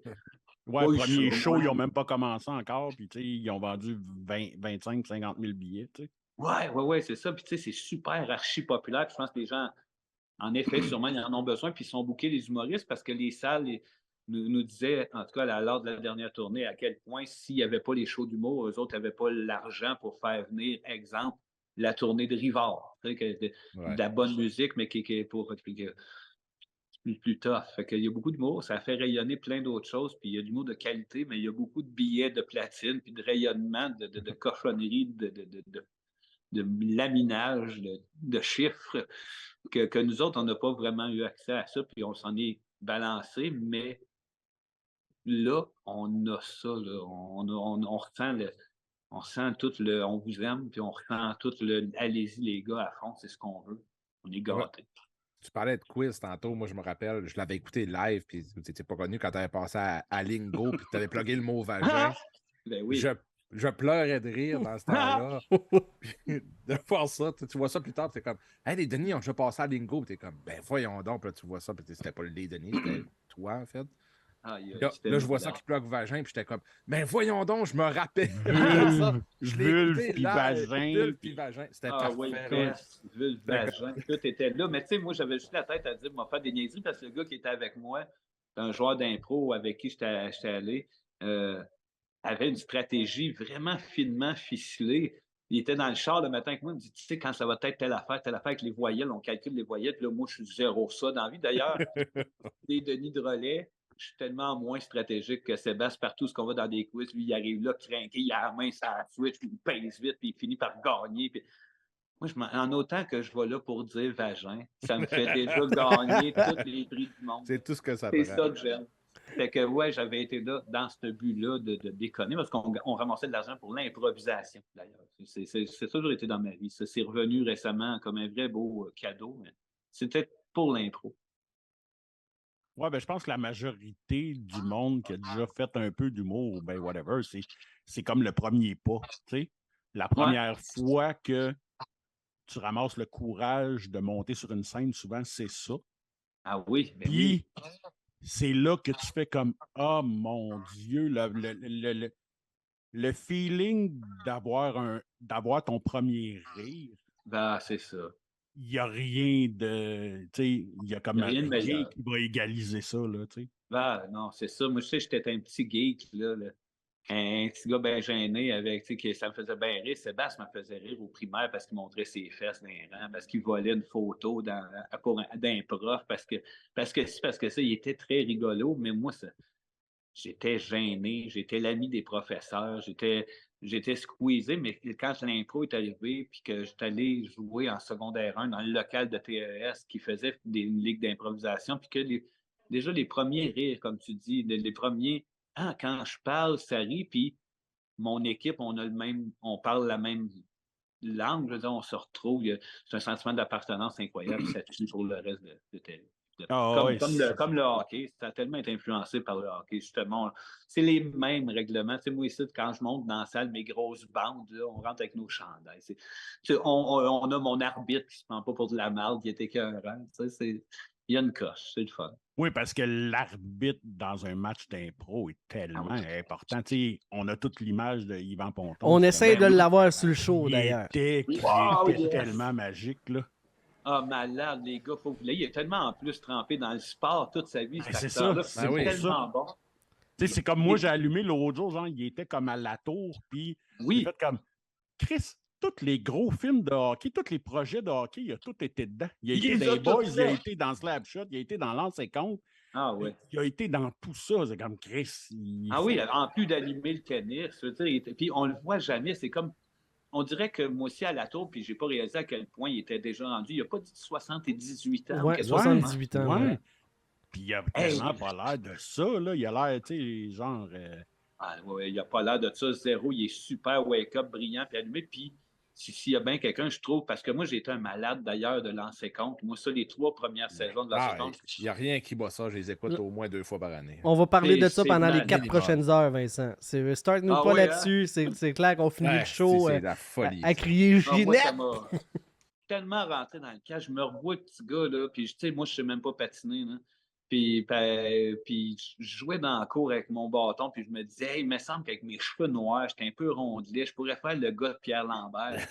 Ouais, le premier show, ils n'ont même pas commencé encore, puis ils ont vendu 25, 50 000 billets. T'sais. Ouais, c'est ça. Puis tu sais, c'est super archi populaire. Puis je pense que les gens, en effet, sûrement, ils en ont besoin, puis ils sont bookés, les humoristes, parce que les salles nous disaient, en tout cas, lors de la dernière tournée, à quel point, s'il n'y avait pas les shows d'humour, eux autres n'avaient pas l'argent pour faire venir, exemple, la tournée de Rivard. Tu sais, de la bonne musique, mais qui est pour plus tough. Fait qu'il y a beaucoup d'humour, ça fait rayonner plein d'autres choses, puis il y a de l'humour de qualité, mais il y a beaucoup de billets de platine, puis de rayonnement, de cochonneries, de laminage, de chiffres, que nous autres, on n'a pas vraiment eu accès à ça, puis on s'en est balancé, mais là, on a ça, là. On ressent on sent tout le on vous aime, puis on ressent tout le allez-y les gars à fond, c'est ce qu'on veut. On est gâtés. Tu parlais de quiz tantôt, moi je me rappelle, je l'avais écouté live, puis tu n'étais pas connu quand tu avais passé à Lingo, puis tu avais plugué le mot vagin. Ben oui. Je pleurais de rire dans ce temps-là. De voir ça, tu vois ça plus tard, tu es comme, hey, les Denis ont déjà passé à Lingo, tu es comme, ben voyons donc, puis là, tu vois ça, puis c'était pas les Denis, c'était toi en fait. Là, je vois ça qui plug vagin, puis j'étais comme, ben voyons donc, je me rappelle. Vulve puis vagin. C'était parfait. Vulve, vagin, tout était là. Mais tu sais, moi, j'avais juste la tête à dire, m'en faire des niaiseries, parce que le gars qui était avec moi, un joueur d'impro avec qui j'étais allé, avait une stratégie vraiment finement ficelée. Il était dans le char le matin avec moi, il me dit, tu sais, quand ça va être telle affaire avec les voyelles, on calcule les voyelles, puis là, moi, je suis zéro ça dans la vie. D'ailleurs, les Denis de relais, je suis tellement moins stratégique que Sébastien, partout ce qu'on va dans des quiz, lui, il arrive là, crinqué, il a la main sur la switch, puis il pèse vite, puis il finit par gagner. Puis... Moi, en autant que je vais là pour dire vagin, ça me fait déjà gagner tous les prix du monde. C'est tout ce que ça fait. C'est ça que j'aime. Fait que, ouais, j'avais été là dans ce but-là de déconner, parce qu'on ramassait de l'argent pour l'improvisation, d'ailleurs. Ça a toujours été dans ma vie. Ça s'est revenu récemment comme un vrai beau cadeau, mais c'était pour l'impro. Ouais, ben je pense que la majorité du monde qui a déjà fait un peu d'humour, ben whatever, c'est comme le premier pas, tu sais. La première fois que tu ramasses le courage de monter sur une scène, souvent, c'est ça. Ah oui, ben puis c'est là que tu fais comme « Oh mon Dieu! » Le feeling d'avoir ton premier rire. Ben, c'est ça. Il n'y a rien de... Tu sais, il y a comme rien de meilleur qui va égaliser ça, là, tu sais. Ben, non, c'est ça. Moi, je sais, j'étais un petit geek, là. Un petit gars bien gêné avec, tu sais, ça me faisait bien rire. Sébastien me faisait rire au primaire parce qu'il montrait ses fesses dans les rangs, parce qu'il volait une photo d'un prof, parce que ça, il était très rigolo, mais moi, j'étais gêné, j'étais l'ami des professeurs, j'étais squeezé, mais quand l'impro est arrivé, puis que j'étais allé jouer en secondaire 1 dans le local de TES qui faisait une ligue d'improvisation, puis que déjà les premiers rires, comme tu dis, les premiers, quand je parle, ça rit, puis mon équipe, on parle la même langue, je veux dire, on se retrouve, c'est un sentiment d'appartenance incroyable, ça tue pour le reste de ta vie. Comme le hockey, ça a tellement été influencé par le hockey, justement. C'est les mêmes règlements. Tu sais, moi, ici, quand je monte dans la salle, mes grosses bandes, là, on rentre avec nos chandails. On a mon arbitre qui se prend pas pour de la merde, qui est écœurant. Tu sais, il y a une coche, c'est le fun. Oui, parce que l'arbitre dans un match d'impro est tellement important. Tu sais, on a toute l'image de Yvan Ponton. On essaie de l'avoir sur le show, d'ailleurs. Il était tellement magique, là. Ah, malade, les gars. Il est tellement en plus trempé dans le sport toute sa vie. C'est ça. C'est tellement bon. Tu sais, c'est comme moi, j'ai allumé l'autre jour, genre, il était comme à la tour, puis il fait comme Chris, tous les gros films de hockey, tous les projets de hockey, il a tout été dedans. Il a été dans les Boys, il a été dans Slapshot, il a été dans l'an 50. Ah oui. Il a été dans tout ça. C'est comme Chris. Oui, en plus d'animer le tennis. Puis on le voit jamais. C'est comme on dirait que moi aussi, à la tour, puis j'ai pas réalisé à quel point il était déjà rendu. Il a pas dit 78 ans. Ouais, quelque 78 ans. Ouais. Ouais. Puis il a Hey. tellement pas l'air de ça, là. Il a l'air, tu sais, genre... Ah, ouais, il a pas l'air de ça, zéro. Il est super wake-up, brillant, puis allumé. Puis s'il y a bien quelqu'un, je trouve, parce que moi, j'ai été un malade d'ailleurs de lancer compte. Moi, ça, les 3 premières saisons de lancer compte. Il n'y a rien qui bat ça. Je les écoute au moins 2 fois par année. On va parler de ça C'est pendant les malade. 4 prochaines heures, Vincent. Start-nous Ah pas ouais, là-dessus. C'est clair qu'on finit le show C'est la folie. à crier Ah, moi, ça Ginette. m'a tellement rentré dans le cas. Je me revois le petit gars, là, puis tu sais, moi, je sais même pas patiner, là. Puis je jouais dans la cour avec mon bâton, puis je me disais, hey, il me semble qu'avec mes cheveux noirs, j'étais un peu rondelet, je pourrais faire le gars de Pierre Lambert.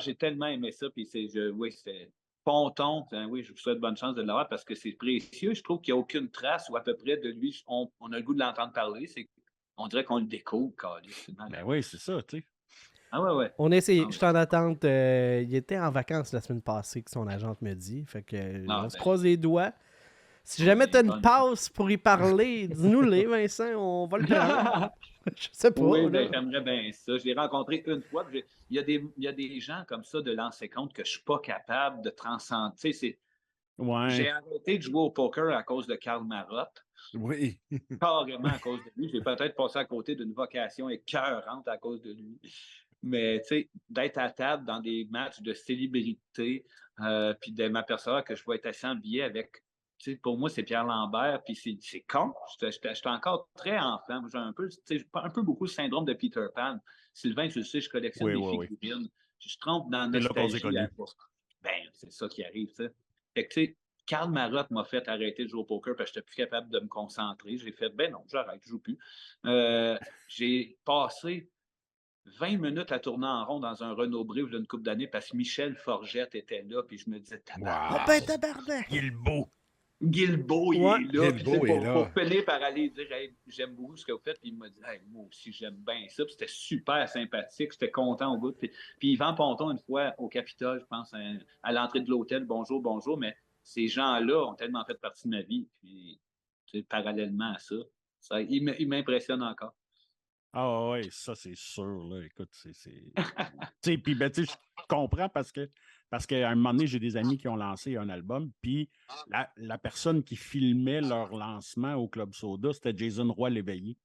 J'ai tellement aimé ça, puis oui, c'était Ponton. Oui, je vous souhaite bonne chance de l'avoir parce que c'est précieux. Je trouve qu'il n'y a aucune trace ou à peu près de lui. On a le goût de l'entendre parler. On dirait qu'on le découvre, Ben oui, c'est ça, tu sais. Ah ouais. On a essayé. Ah, Je suis en attente. Il était en vacances la semaine passée, que son agente me dit. Fait que on se croise les doigts. Si jamais tu as une passe pour y parler, dis-nous-les, Vincent. On va le prendre. Je sais pas. Oui, j'aimerais bien ça. Je l'ai rencontré une fois. Il y a des gens comme ça de lancer compte que je suis pas capable de transcender. Ouais. J'ai arrêté de jouer au poker à cause de Karl Marotte. Oui. Carrément à cause de lui. J'ai peut-être passé à côté d'une vocation écœurante à cause de lui. Mais, tu sais, d'être à table dans des matchs de célébrité, puis de m'apercevoir que je vais être assis en billet avec, tu sais, pour moi, c'est Pierre Lambert, puis c'est con. J'étais encore très enfant. J'ai un peu beaucoup le syndrome de Peter Pan. Sylvain, tu le sais, je collectionne des figurines. Je trompe dans la nostalgie. Ben, c'est ça qui arrive, tu sais. Fait que, tu sais, Karl Marotte m'a fait arrêter de jouer au poker parce que je n'étais plus capable de me concentrer. J'ai fait, ben non, j'arrête, je ne joue plus. J'ai passé 20 minutes à tourner en rond dans un Renault Bré d'une couple d'années parce que Michel Forgette était là, puis je me disais, tabarnak! Guilbeault, il est là. Guilbeault est là. Pour finir par aller dire, hey, j'aime beaucoup ce que vous faites, puis il m'a dit, hey, moi aussi, j'aime bien ça. Puis c'était super sympathique, j'étais content au bout. Puis Yvan Ponton, une fois au Capitole, je pense, à l'entrée de l'hôtel, bonjour, mais ces gens-là ont tellement fait partie de ma vie. Puis, parallèlement à ça il m'impressionne encore. Ah oui, ça c'est sûr, là. Écoute, tu sais, puis ben, tu sais, je comprends parce qu'à un moment donné, j'ai des amis qui ont lancé un album, puis la personne qui filmait leur lancement au Club Soda, c'était Jason Roy Léveillé.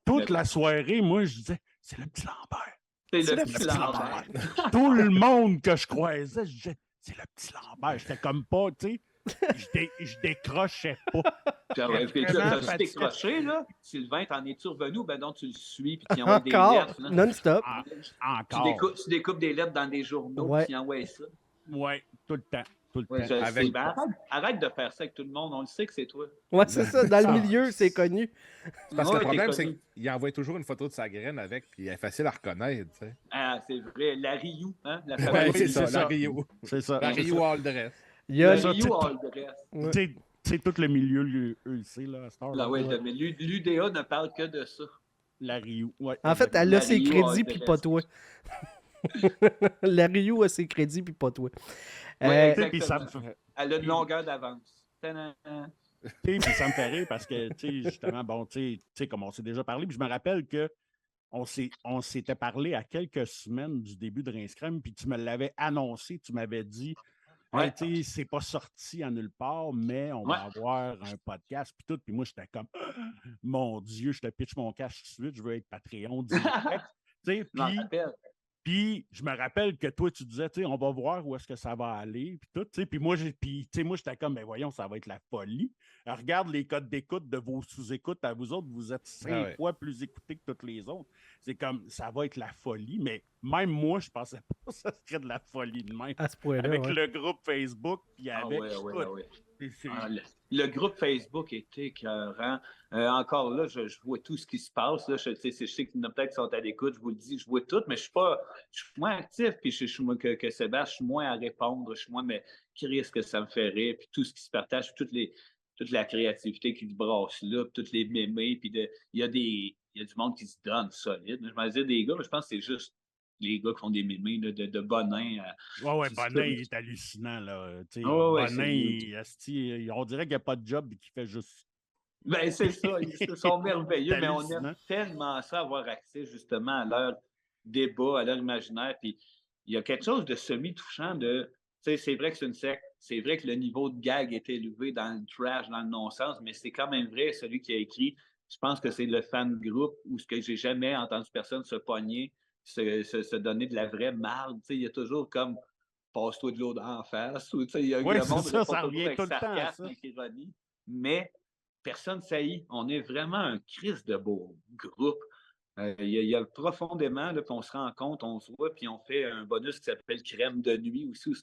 Toute la soirée, moi, je disais, c'est le petit Lambert. C'est le petit Lambert. Tout le monde que je croisais, je disais, c'est le petit Lambert. J'étais comme pas, tu sais, je décrochais pas. T'as décroché, là? Sylvain, t'en es-tu revenu? Ben donc, tu le suis, puis tu envoies des lettres. Non-stop. Encore. Tu découpes des lettres dans des journaux, puis tu envoies ça. Oui, tout le temps. Arrête de faire ça avec tout le monde, on le sait que c'est toi. Ouais, c'est ça, dans le milieu, c'est connu. Parce que le problème, c'est qu'il envoie toujours une photo de sa graine avec, puis elle est facile à reconnaître, tu sais. Ah, c'est vrai, la Ryu, hein? Oui, c'est ça, la Ryu. C'est ça. La Ryu all dress. Il y a la Ryu all dress. Tu sais, tout le milieu, eux, c'est là, à cette heure. Là, ouais, mais l'UDA ne parle que de ça. La Ryu, ouais. En fait, elle a ses crédits, puis pas toi. La Ryu a ses crédits, puis pas toi. Puis elle a une longueur d'avance. Puis ça me fait rire parce que, tu sais, justement, bon, tu sais, comme on s'est déjà parlé, puis je me rappelle que on s'était parlé à quelques semaines du début de Rince Crème, puis tu me l'avais annoncé, tu m'avais dit, hey, tu sais, c'est pas sorti en nulle part, mais on va avoir un podcast, puis tout, puis moi, j'étais comme, mon Dieu, je te pitch mon cash tout de suite, je veux être Patreon direct, tu sais, puis je me rappelle que toi, tu disais, tu sais, on va voir où est-ce que ça va aller, puis tout, tu sais, puis moi, j'étais comme, ben voyons, ça va être la folie. Alors, regarde les codes d'écoute de vos sous-écoutes à vous autres, vous êtes 5 fois plus écoutés que toutes les autres. C'est comme, ça va être la folie, mais même moi, je pensais pas que ça serait de la folie de même. À ce point-là, avec le groupe Facebook, puis avec... Le groupe Facebook était écœurant. Encore là, je vois tout ce qui se passe. Là. Je sais qu'il y en a peut-être qui sont à l'écoute, je vous le dis, je vois tout, mais je suis moins actif, puis je suis moins que Sébastien, je suis moins à répondre, je suis moins, mais qui risque que ça me fait rire, puis tout ce qui se partage, toute la créativité qui se brasse là, puis toutes les mémés, puis il y a du monde qui se donne solide. Je m'en disais des gars, mais je pense que c'est juste les gars qui font des mémés là, de Bonin. Bonin, il est hallucinant. Là. Bonin, on dirait qu'il n'y a pas de job et qu'il fait juste Ben, c'est ça, ils sont merveilleux, mais on hallucinant. aime tellement ça, avoir accès justement à leur débat, à leur imaginaire. Puis il y a quelque chose de semi-touchant de. Tu sais, c'est vrai que c'est une secte, c'est vrai que le niveau de gag est élevé dans le trash, dans le non-sens, mais c'est quand même vrai, celui qui a écrit. Je pense que c'est le fan groupe où ce que j'ai jamais entendu personne se pogner, se donner de la vraie marde. Tu sais, il y a toujours comme passe-toi de l'eau d'en face. Ou, tu sais, Oui, le c'est monde ça, répond ça toujours revient avec tout le temps à sarcasme, ça. avec ironie. Mais personne saillit. On est vraiment un crise de beau groupe. Il y a profondément, là, puis on se rend compte, on se voit, puis on fait un bonus qui s'appelle Crème de nuit aussi, où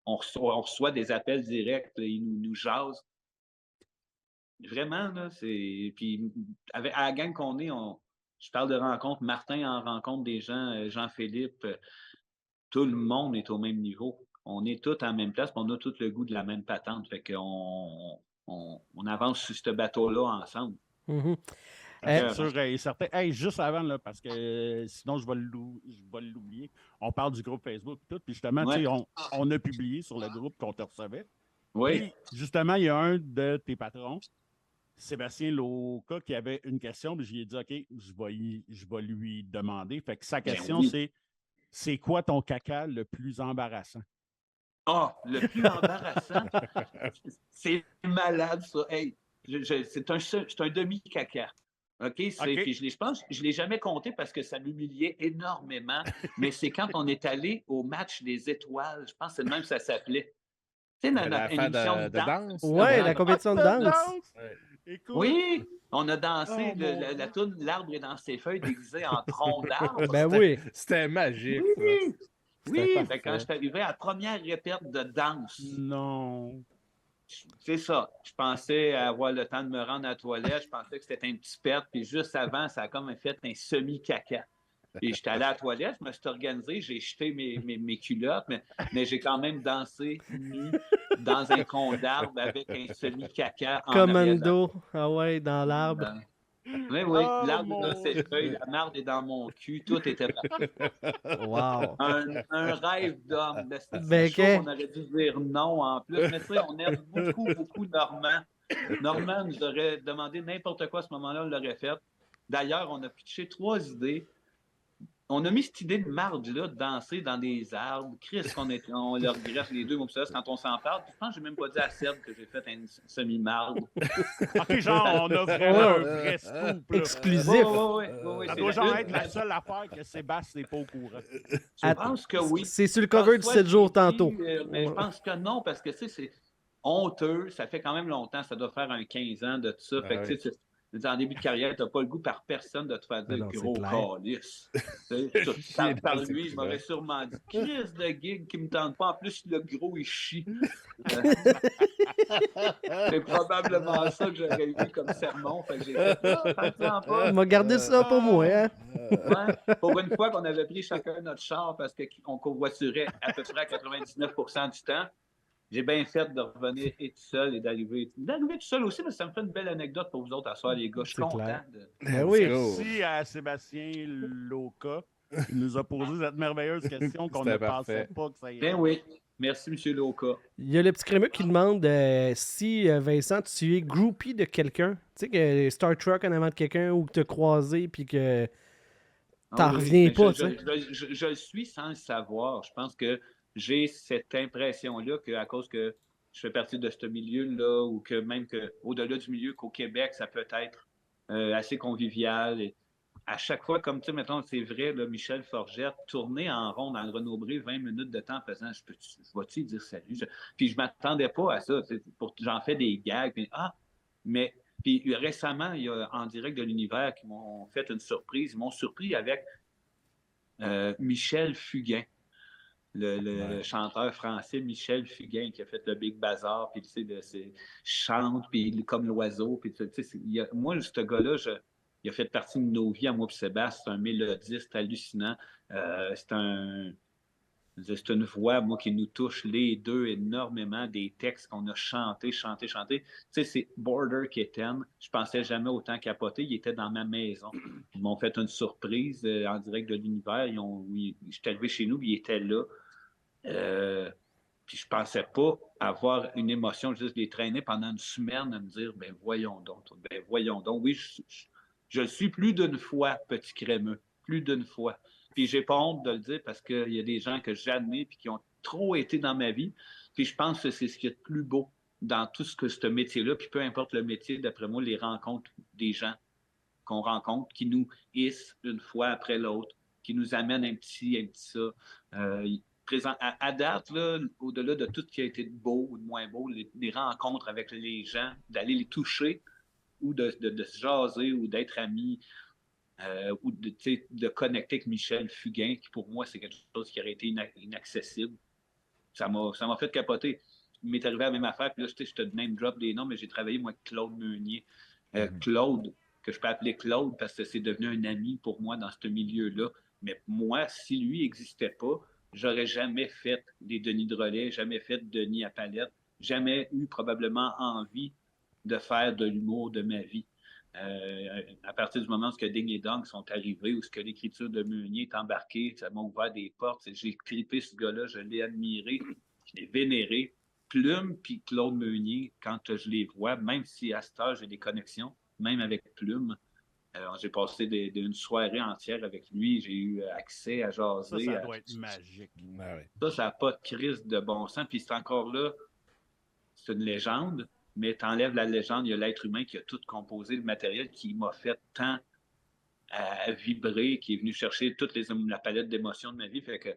on reçoit des appels directs, là, ils nous jasent. Vraiment, là, c'est. Puis à la gang qu'on est, je parle de rencontres, Martin en rencontre des gens, Jean-Philippe, tout le monde est au même niveau. On est tous en même place, puis on a tous le goût de la même patente. Fait qu'on on avance sur ce bateau-là ensemble. Mhm. C'est sûr et certain. Hey, juste avant, là, parce que sinon je vais l'oublier, on parle du groupe Facebook et tout, puis justement, Ouais. tu sais, on a publié sur le groupe qu'on te recevait. Oui. Puis, justement, il y a un de tes patrons, Sébastien Loca, qui avait une question, puis je lui ai dit, OK, je vais lui demander. Fait que sa question, oui. c'est quoi ton caca le plus embarrassant? Ah, le plus embarrassant, c'est malade, ça. Hey, c'est un demi-caca. OK? OK. Puis je pense, je ne l'ai jamais compté parce que ça m'humiliait énormément, mais c'est quand on est allé au match des étoiles, je pense que c'est le même que ça s'appelait. Tu sais, dans L'affaire une émission de danse. Ouais, la compétition de danse. Écoute, Oui, on a dansé Oh, mon la Dieu. toune L'arbre est dans ses feuilles déguisé en tronc d'arbre. Ben oui. C'était magique. ça. Oui, C'était oui. parfait. Fait que quand je suis arrivé à la première répète de danse, non. c'est ça. Je pensais avoir le temps de me rendre à la toilette. Je pensais que c'était un petit pet. Puis juste avant, ça a comme fait un semi-caca. Puis j'étais allé à la toilette, je me suis organisé, j'ai jeté mes culottes, mais j'ai quand même dansé nu dans un con d'arbre avec un semi-caca en arrière de la- Commando. Ah ouais, dans l'arbre. Oui, Oh, l'arbre est mon dans ses Dieu. feuilles, la marde est dans mon cul, tout était parfait. Wow. Un rêve d'homme. De cette Ben, show, que- on aurait dû dire non en plus. Mais tu sais, on aime beaucoup, beaucoup Normand. Normand nous aurait demandé n'importe quoi à ce moment-là, on l'aurait fait. D'ailleurs, on a pitché 3 idées. On a mis cette idée de marde-là, de danser dans des arbres. Chris, on leur greffe les deux mots ça, quand on s'en parle. Puis je pense que j'ai même pas dit à Seb que j'ai fait un semi-marde. OK, genre, on a vraiment un vrai scoop, là. Exclusif. Oui, Ça c'est doit genre une- être la seule affaire que Sébastien n'est pas au courant. Je pense que oui. C'est sur le cover du Soit 7 jours j'ai dit, tantôt. Mais je pense que non, parce que tu sais, c'est honteux. Ça fait quand même longtemps. Ça doit faire un 15 ans de tout ça. Fait que, tu sais, en début de carrière, tu n'as pas le goût par personne de te faire dire non, c'est gros clair. calice. Par lui, je m'aurais sûrement dit crise de gig qui me tente pas. En plus, le gros, il chie. C'est probablement ça que j'aurais eu comme sermon. Fait que j'ai fait ça pas. On m'a gardé ça pour moi, hein? Ouais. Pour une fois qu'on avait pris chacun notre char parce qu'on covoiturait à peu près à 99% du temps, j'ai bien fait de revenir et tout seul et d'arriver tout seul aussi, mais ça me fait une belle anecdote pour vous autres à soir, les gars. Je suis C'est content. clair. De... Ben oui. Merci à Sébastien Loca qui nous a posé cette merveilleuse question qu'on ne C'était pensait parfait. pas que ça irait. Ben oui. Merci, M. Loca. Il y a le petit crémeux qui demande si, Vincent, tu es groupie de quelqu'un. Tu sais, que Star Trek en avant de quelqu'un ou que tu as croisé puis que t'en reviens mais pas, je, tu sais. je le suis sans le savoir. Je pense que j'ai cette impression-là qu'à cause que je fais partie de ce milieu-là ou que même qu'au-delà du milieu qu'au Québec, ça peut être assez convivial. Et à chaque fois, comme tu sais, mettons, c'est vrai, là, Michel Forgette, tourner en rond dans le Renaud-Bré 20 minutes de temps en faisant je vais-tu dire salut? Puis je m'attendais pas à ça. J'en fais des gags. Mais puis récemment, il y a En direct de l'univers qui m'ont fait une surprise. Ils m'ont surpris avec Michel Fugain, le chanteur français Michel Fugain qui a fait le Big Bazar, puis tu sais, chante, puis comme l'oiseau. Puis, tu sais, moi, ce gars-là, il a fait partie de nos vies, à moi et Sébastien. C'est un mélodiste hallucinant. C'est une voix, moi, qui nous touche les deux énormément, des textes qu'on a chantés. Tu sais, c'est Border Kitten. Je pensais jamais autant capoter. Il était dans ma maison. Ils m'ont fait une surprise En direct de l'univers. Je suis arrivé chez nous, puis il était là. Puis je pensais pas avoir une émotion, juste les traîner pendant une semaine à me dire, ben voyons donc. Oui, je le suis plus d'une fois, petit crémeux, plus d'une fois. Puis j'ai pas honte de le dire parce qu'il y a des gens que j'admire puis qui ont trop été dans ma vie. Puis je pense que c'est ce qui est le plus beau dans tout ce métier-là. Puis peu importe le métier, d'après moi, les rencontres des gens qu'on rencontre, qui nous hissent une fois après l'autre, qui nous amènent un petit ça. À date, là, au-delà de tout ce qui a été de beau ou de moins beau, les rencontres avec les gens, d'aller les toucher ou de se jaser ou d'être amis ou de connecter avec Michel Fugain, qui pour moi, c'est quelque chose qui aurait été inaccessible. Ça m'a fait capoter. Il m'est arrivé la même affaire, puis là, je te name drop des noms, mais j'ai travaillé, moi, avec Claude Meunier. Claude, que je peux appeler Claude parce que c'est devenu un ami pour moi dans ce milieu-là. Mais moi, si lui n'existait pas, j'aurais jamais fait des Denis de relais, jamais fait de Denis à palette, jamais eu probablement envie de faire de l'humour de ma vie. À partir du moment où que Ding et Dong sont arrivés, où ce que l'écriture de Meunier est embarquée, ça m'a ouvert des portes. J'ai trippé ce gars-là, je l'ai admiré, je l'ai vénéré. Plume puis Claude Meunier, quand je les vois, même si à cette heure j'ai des connexions, même avec Plume, j'ai passé une soirée entière avec lui, j'ai eu accès à jaser. Ça doit être magique. Ça n'a pas de crise de bon sens. Puis c'est encore là, c'est une légende, mais t'enlèves la légende, il y a l'être humain qui a tout composé, le matériel qui m'a fait tant à vibrer, qui est venu chercher toute la palette d'émotions de ma vie. Fait que,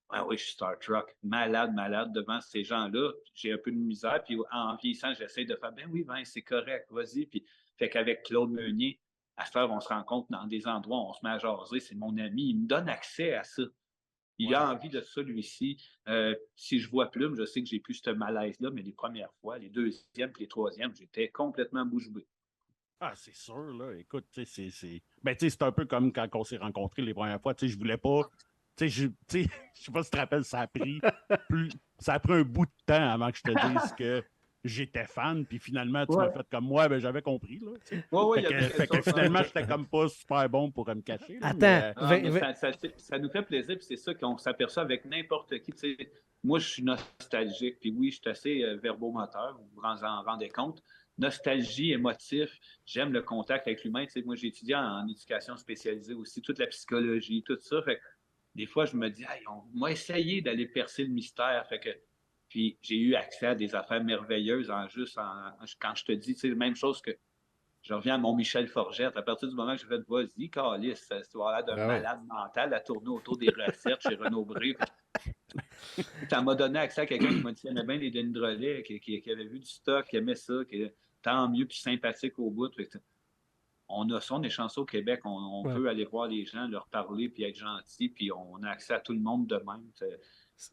ah oui, je suis Star Trek, malade devant ces gens-là. J'ai un peu de misère, puis en vieillissant, j'essaie de faire, ben oui, c'est correct, vas-y. Puis, fait qu'avec Claude Meunier, à cette heure, on se rencontre dans des endroits où on se met à jaser, c'est mon ami, il me donne accès à ça. Il a envie de ça, lui-ci. Si je vois Plume, je sais que j'ai plus ce malaise-là, mais les premières fois, les deuxièmes et les troisièmes, j'étais complètement bouche bée. Ah, c'est sûr, là. Écoute, c'est un peu comme quand on s'est rencontrés les premières fois. Je voulais pas. Je sais pas si tu te rappelles, ça a pris un bout de temps avant que je te dise que j'étais fan, puis finalement, tu m'as fait comme moi, ben j'avais compris. Là, fait que finalement, j'étais comme pas super bon pour me cacher. Là, Attends, ça nous fait plaisir, puis c'est ça qu'on s'aperçoit avec n'importe qui. Moi, je suis nostalgique, puis oui, je suis assez verbomoteur, vous vous en rendez compte. Nostalgie, émotif, j'aime le contact avec l'humain. Moi, j'ai étudié en éducation spécialisée aussi, toute la psychologie, tout ça. Fait que des fois, je me dis, hey, on va essayer d'aller percer le mystère. Fait que puis j'ai eu accès à des affaires merveilleuses quand je te dis, c'est la même chose que je reviens à mon Michel Forgette. À partir du moment que j'ai fait vas-y, câlisse, ça va l'air d'un malade mental à tourner autour des recettes chez Renaud Bré. Ça m'a donné accès à quelqu'un qui m'a dit qu'il aimait bien les Denis de relais, qui avait vu du stock, qui aimait ça, qui est tant mieux, puis sympathique au bout. On a ça, on est chanceux au Québec, on peut aller voir les gens, leur parler, puis être gentil, puis on a accès à tout le monde de même.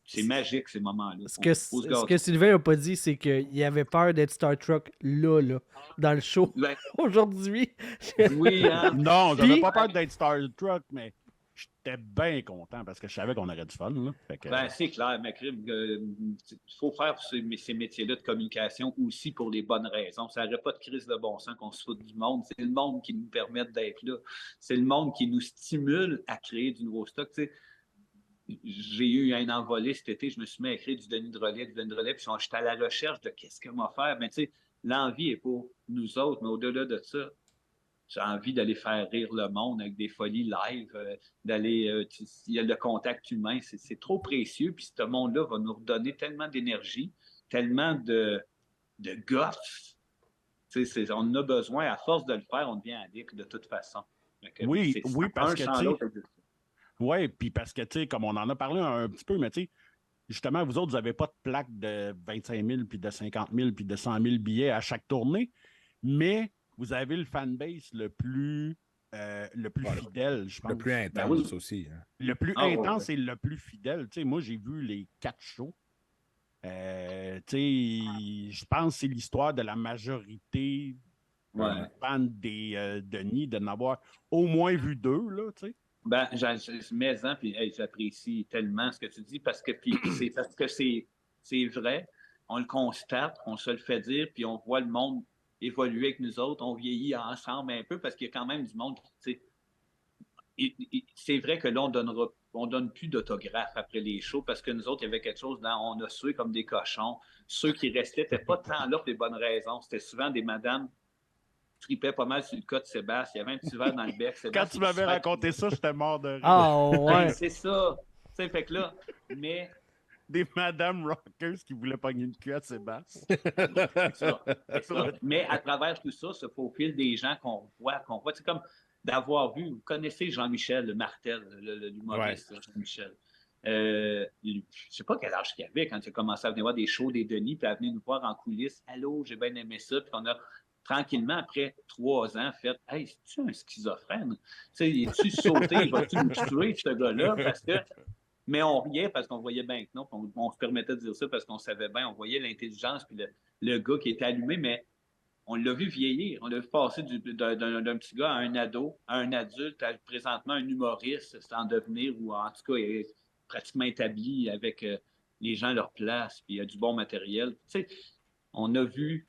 C'est magique, ces moments-là. Ce que Sylvain n'a pas dit, c'est qu'il avait peur d'être Star Trek là, dans le show. Aujourd'hui. Oui, hein? Non, j'avais pas peur d'être Star Trek, mais j'étais bien content parce que je savais qu'on aurait du fun. Là. C'est clair, Macrim. Il faut faire ces métiers-là de communication aussi pour les bonnes raisons. Ça n'aurait pas de crise de bon sens qu'on se foute du monde. C'est le monde qui nous permet d'être là. C'est le monde qui nous stimule à créer du nouveau stock. T'sais, j'ai eu un envolé cet été, je me suis mis à écrire du Denis de relais, puis j'étais à la recherche de qu'est-ce qu'on va faire. Mais tu sais, l'envie est pour nous autres, mais au-delà de ça, j'ai envie d'aller faire rire le monde avec des folies live, il y a le contact humain, c'est trop précieux, puis ce monde-là va nous redonner tellement d'énergie, tellement de guts. On en a besoin, à force de le faire, on devient addict de toute façon. Oui, parce que oui, puis parce que, tu sais, comme on en a parlé un petit peu, mais tu sais, justement, vous autres, vous n'avez pas de plaque de 25 000, puis de 50 000, puis de 100 000 billets à chaque tournée, mais vous avez le fanbase le plus fidèle, je pense. Le plus intense aussi. Hein. Le plus intense et le plus fidèle. Tu sais, moi, j'ai vu les 4 shows. Tu sais, je pense que c'est l'histoire de la majorité des fans des Denis, de n'avoir au moins vu 2, là, tu sais. Puis j'apprécie tellement ce que tu dis parce que c'est vrai, on le constate, on se le fait dire, puis on voit le monde évoluer avec nous autres, on vieillit ensemble un peu parce qu'il y a quand même du monde qui, c'est vrai que là, on donne plus d'autographes après les shows parce que nous autres, il y avait quelque chose on a sué comme des cochons. Ceux qui restaient n'étaient pas tant là pour les bonnes raisons. C'était souvent des madames qui tripaient pas mal sur le cas de Sébastien. Il y avait un petit verre dans le bec. Quand tu m'avais raconté ça, j'étais mort de rire. Ah, ouais. C'est ça. Tu sais, fait que là, mais Des Madame Rockers qui voulaient pogner une queue à Sébastien. c'est ça. Mais à travers tout ça, ce faufil des gens qu'on voit. C'est comme d'avoir vu, vous connaissez Jean-Michel Martel, l'humoriste, Jean-Michel. Je ne sais pas quel âge il avait quand il a commencé à venir voir des shows des Denis, puis à venir nous voir en coulisses. Allô, j'ai bien aimé ça. Puis on a tranquillement, après 3 ans, fait hey, c'est-tu un schizophrène? Tu sais, es-tu sauté? Va-tu me tuer, ce gars-là? Parce que. Mais on riait parce qu'on voyait bien que non. On se permettait de dire ça parce qu'on savait bien, on voyait l'intelligence puis le gars qui était allumé, mais on l'a vu vieillir. On l'a vu passer d'un petit gars à un ado, à un adulte, à présentement un humoriste sans devenir, ou en tout cas, il est pratiquement établi avec les gens à leur place, puis il y a du bon matériel. Tu sais, on a vu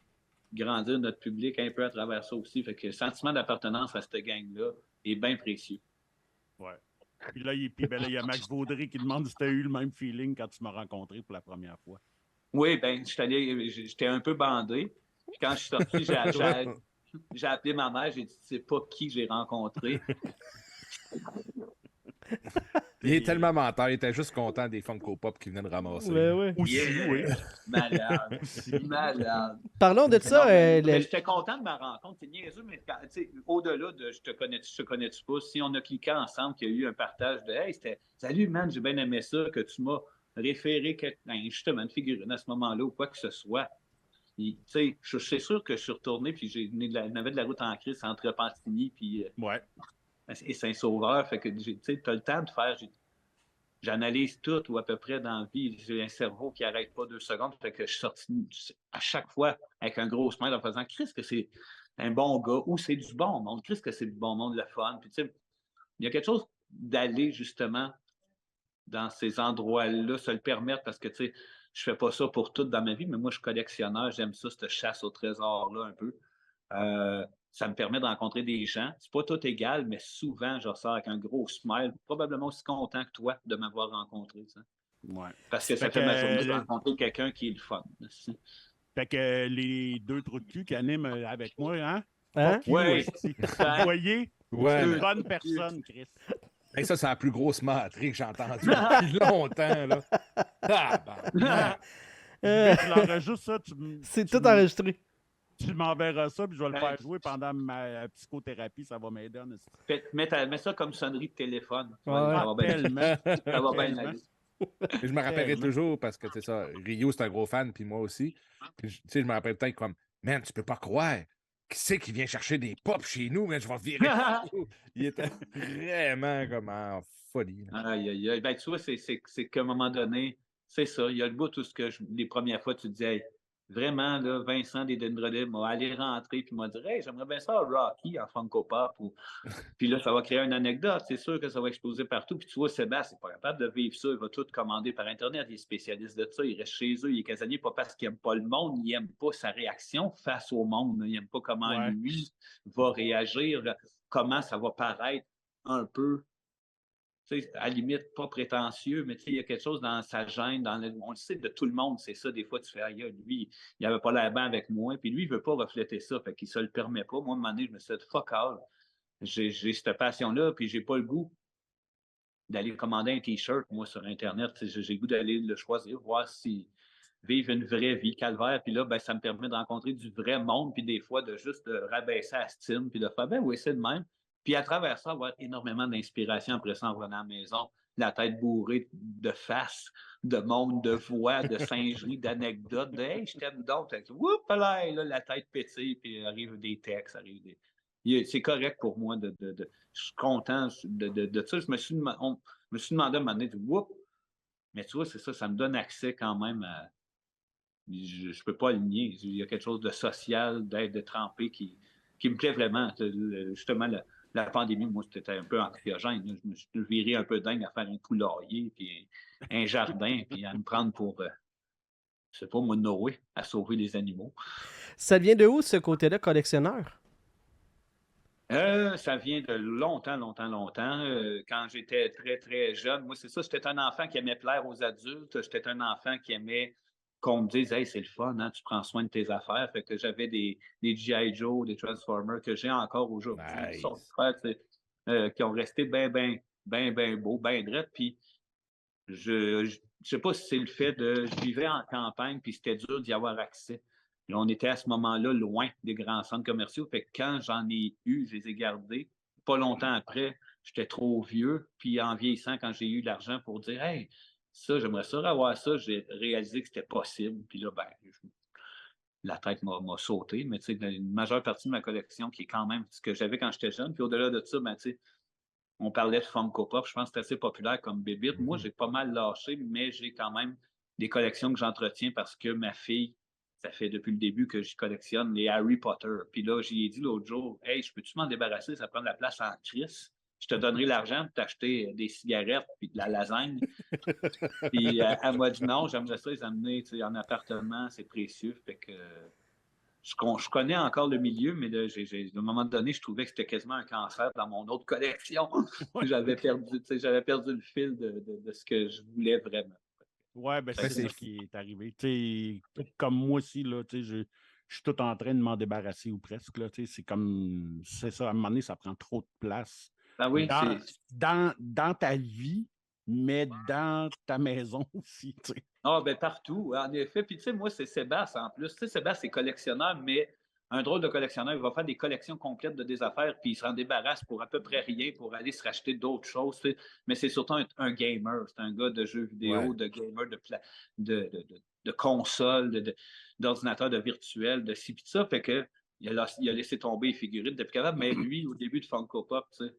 grandir notre public un peu à travers ça aussi. Fait que le sentiment d'appartenance à cette gang-là est bien précieux. Ouais. Puis là, il y a Max Vaudry qui demande si tu as eu le même feeling quand tu m'as rencontré pour la première fois. Oui, bien, j'étais un peu bandé. Puis quand je suis sorti, j'ai appelé ma mère, j'ai dit, c'est pas qui j'ai rencontré. Il est tellement menteur, il était juste content des Funko Pop qui venaient de ramasser. Ouais. Aussi, oui. Malade. Malade. Parlons de ça. Mais j'étais content de ma rencontre. C'est niaiseux, mais au-delà de je te connais-tu pas, si on a cliqué ensemble, qu'il y a eu un partage de hey, c'était salut man, j'ai bien aimé ça, que tu m'as référé justement une figurine à ce moment-là ou quoi que ce soit. C'est sûr que je suis retourné, puis j'ai de la route en crise entre Repentigny et Saint-Sauveur. Fait que tu as le temps de faire. J'analyse tout ou à peu près dans la vie. J'ai un cerveau qui n'arrête pas 2 secondes. Fait que je suis sorti à chaque fois avec un gros smile en faisant Chris que c'est un bon gars ou c'est du bon monde. Chris que c'est du bon monde, le fun. Puis il y a quelque chose d'aller justement dans ces endroits-là, se le permettre parce que je fais pas ça pour tout dans ma vie, mais moi je suis collectionneur, j'aime ça, cette chasse au trésor-là un peu. Ça me permet de rencontrer des gens. C'est pas tout égal, mais souvent, je ressors avec un gros smile, probablement aussi content que toi de m'avoir rencontré. Ouais. Parce que ça fait ma journée de rencontrer quelqu'un qui est le fun. Fait que les 2 trous de cul qui animent avec moi, hein? Oui. Vous voyez? Ouais. C'est une bonne personne, Chris. Hey, ça, c'est la plus grosse menterie que j'ai entendue depuis longtemps. Là. Tu l'enregistres ça. C'est tout enregistré. Tu m'enverras ça, puis je vais le faire jouer pendant ma psychothérapie. Ça va m'aider. Mets ça comme sonnerie de téléphone. Ça va bien aller. Je me rappellerai toujours parce que ça, Rio, c'est un gros fan, puis moi aussi. Puis, je me rappelle peut-être comme, man, tu peux pas croire. Qui c'est qui vient chercher des pops chez nous, mais je vais virer. Il était vraiment comme en folie. Aïe. Ben, tu vois, c'est qu'à un moment donné, c'est ça. Il y a le bout tout ce que les premières fois, tu disais, hey, vraiment, là, Vincent des Dendrodets m'a allé rentrer puis m'a dit, hey, j'aimerais bien ça Rocky en Funko Pop. Puis là, ça va créer une anecdote. C'est sûr que ça va exploser partout. Puis tu vois, Sébastien n'est pas capable de vivre ça. Il va tout commander par Internet. Il est spécialiste de ça. Il reste chez eux. Il est casanier, pas parce qu'il n'aime pas le monde. Il n'aime pas sa réaction face au monde. Il n'aime pas comment lui va réagir, comment ça va paraître un peu. À la limite, pas prétentieux, mais il y a quelque chose dans sa gêne, on le sait de tout le monde, c'est ça. Des fois, tu fais, lui, il n'avait pas l'air bien avec moi, puis lui, il ne veut pas refléter ça, fait qu'il ne se le permet pas. Moi, à un moment donné, je me suis dit, fuck all, j'ai cette passion-là, puis j'ai pas le goût d'aller commander un T-shirt, moi, sur Internet. J'ai le goût d'aller le choisir, voir si vivre une vraie vie, calvaire, puis là, ben, ça me permet de rencontrer du vrai monde, puis des fois, de juste rabaisser la stime, puis de faire, ben oui, c'est de même. Puis à travers ça, avoir énormément d'inspiration après ça en revenant à la maison, la tête bourrée de faces, de monde, de voix, de singeries, d'anecdotes, de hey, je t'aime donc. Oups, là, la tête pétille, puis arrivent des textes, c'est correct pour moi je suis content de ça. Je me suis demandé à un moment donné, oups, mais tu vois, c'est ça me donne accès quand même à. Je ne peux pas le nier. Il y a quelque chose de social, de trempé qui me plaît vraiment. Justement, la pandémie, moi, c'était un peu anxiogène. Je me suis viré un peu dingue à faire un poulailler, puis un jardin, puis à me prendre pour, je sais pas, moi, Noé, à sauver les animaux. Ça vient de où, ce côté-là, collectionneur? Ça vient de longtemps, longtemps, longtemps. Quand j'étais très, très jeune, moi, c'est ça, j'étais un enfant qui aimait plaire aux adultes. J'étais un enfant qui aimait qu'on me dise, hey, c'est le fun, hein, tu prends soin de tes affaires. Fait que j'avais des G.I. Joe, des Transformers que j'ai encore aujourd'hui, qui sont Nice. qui ont resté bien beaux, bien drettes. Puis je sais pas si c'est le fait je vivais en campagne, puis c'était dur d'y avoir accès. Là, on était à ce moment-là loin des grands centres commerciaux. Fait que quand j'en ai eu, je les ai gardés. Pas longtemps après, j'étais trop vieux. Puis en vieillissant, quand j'ai eu l'argent pour dire, hey, ça, j'aimerais ça avoir ça, j'ai réalisé que c'était possible. Puis là, la tête m'a sauté. Mais tu sais, une majeure partie de ma collection qui est quand même ce que j'avais quand j'étais jeune. Puis au-delà de ça, tu sais, on parlait de Funko Pop, je pense que c'est assez populaire comme bébite. Moi, j'ai pas mal lâché, mais j'ai quand même des collections que j'entretiens parce que ma fille, ça fait depuis le début que je collectionne les Harry Potter. Puis là, j'y ai dit l'autre jour, hey, je peux-tu m'en débarrasser? Ça prend de la place en crise. Je te donnerai l'argent pour t'acheter des cigarettes puis de la lasagne. Puis elle m'a dit non, j'aimerais ça les amener en appartement, c'est précieux. Fait que je connais encore le milieu, mais à un moment donné, je trouvais que c'était quasiment un cancer dans mon autre collection. j'avais perdu le fil de ce que je voulais vraiment. Ouais, ben c'est ça qui est arrivé. T'sais, comme moi aussi, là, je suis tout en train de m'en débarrasser ou presque. Là, c'est comme c'est ça, à un moment donné, ça prend trop de place. Ben oui, dans ta vie, mais dans ta maison aussi. T'sais. Ah, ben partout, en effet. Puis, tu sais, moi, c'est Sébastien en plus. Tu sais, Sébastien, c'est collectionneur, mais un drôle de collectionneur. Il va faire des collections complètes de des affaires, puis il s'en débarrasse pour à peu près rien pour aller se racheter d'autres choses. Tu sais. Mais c'est surtout un gamer. C'est un gars de jeux vidéo, de gamer, de consoles, d'ordinateurs, de virtuels, de ci, puis ça. Fait que il a laissé tomber les figurines depuis capable. Mais lui, au début de Funko Pop, tu sais,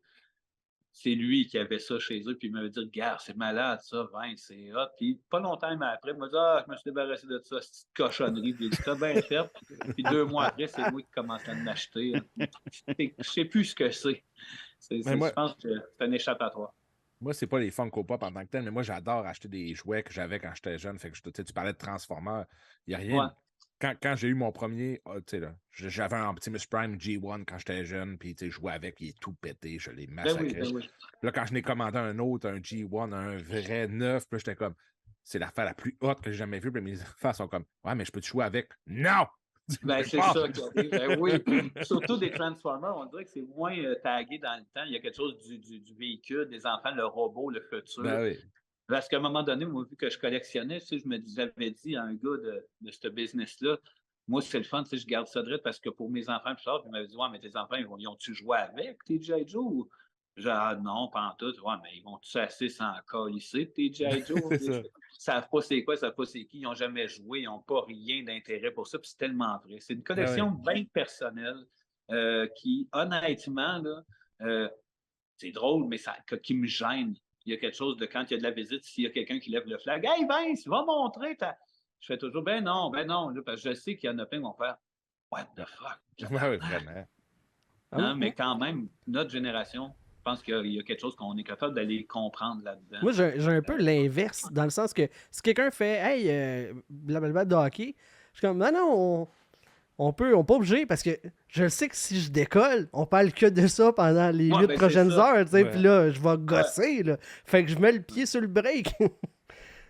c'est lui qui avait ça chez eux, puis il m'avait dit, regarde, c'est malade, ça, Vince, c'est hot. Puis pas longtemps après, il m'a dit, je me suis débarrassé de ça, cette cochonnerie. J'ai dit, t'as bien fait. Puis 2 mois après, c'est moi qui commence à m'acheter. Je sais plus ce que c'est. Je pense que c'est un échappatoire. Moi, c'est pas les Funko Pop en tant que tel, mais moi, j'adore acheter des jouets que j'avais quand j'étais jeune. Fait que tu parlais de Transformers. Il n'y a rien. Ouais. Quand j'ai eu mon premier, j'avais un Optimus Prime G1 quand j'étais jeune, puis je jouais avec, il est tout pété, je l'ai massacré. Ben oui. Là, quand je n'ai commandé un autre, un G1, un vrai neuf, puis j'étais comme, c'est l'affaire la plus haute que j'ai jamais vue, puis mes enfants sont comme, ouais, mais je peux te jouer avec? Non! Ben, c'est ça qui arrive. Ben oui. Surtout des Transformers, on dirait que c'est moins tagué dans le temps. Il y a quelque chose du véhicule, des enfants, le robot, le futur. Ben oui. Parce qu'à un moment donné, moi, vu que je collectionnais, j'avais dit à un gars de ce business-là, moi, c'est le fun, je garde ça direct parce que pour mes enfants, plus tard, puis il m'avait dit, ouais, mais tes enfants, ils ont-tu joué avec tes G.I. Joe? Genre, non, pas en tout. Ouais, mais ils vont-tu assez s'en calisser, tes G.I. Joe? Ils savent pas c'est quoi, ils savent pas c'est qui, ils n'ont jamais joué, ils n'ont pas rien d'intérêt pour ça, puis c'est tellement vrai. C'est une collection bien personnelle qui, honnêtement, là, c'est drôle, mais qui me gêne. Il y a quelque chose de quand il y a de la visite, s'il y a quelqu'un qui lève le flag, hey Vince, va montrer Je fais toujours, ben non, là, parce que je sais qu'il y en a plein qui vont faire, what the fuck? Ouais, vraiment. Non, mais quand même, notre génération, je pense qu'il y a quelque chose qu'on est capable d'aller comprendre là-dedans. Moi, j'ai un peu l'inverse, dans le sens que si quelqu'un fait, hey, blablabla de hockey, je suis comme, non, on peut pas obligé parce que je sais que si je décolle, on parle que de ça pendant les 8 prochaines heures, tu sais, puis là, je vais gosser, là. Fait que je mets le pied sur le break.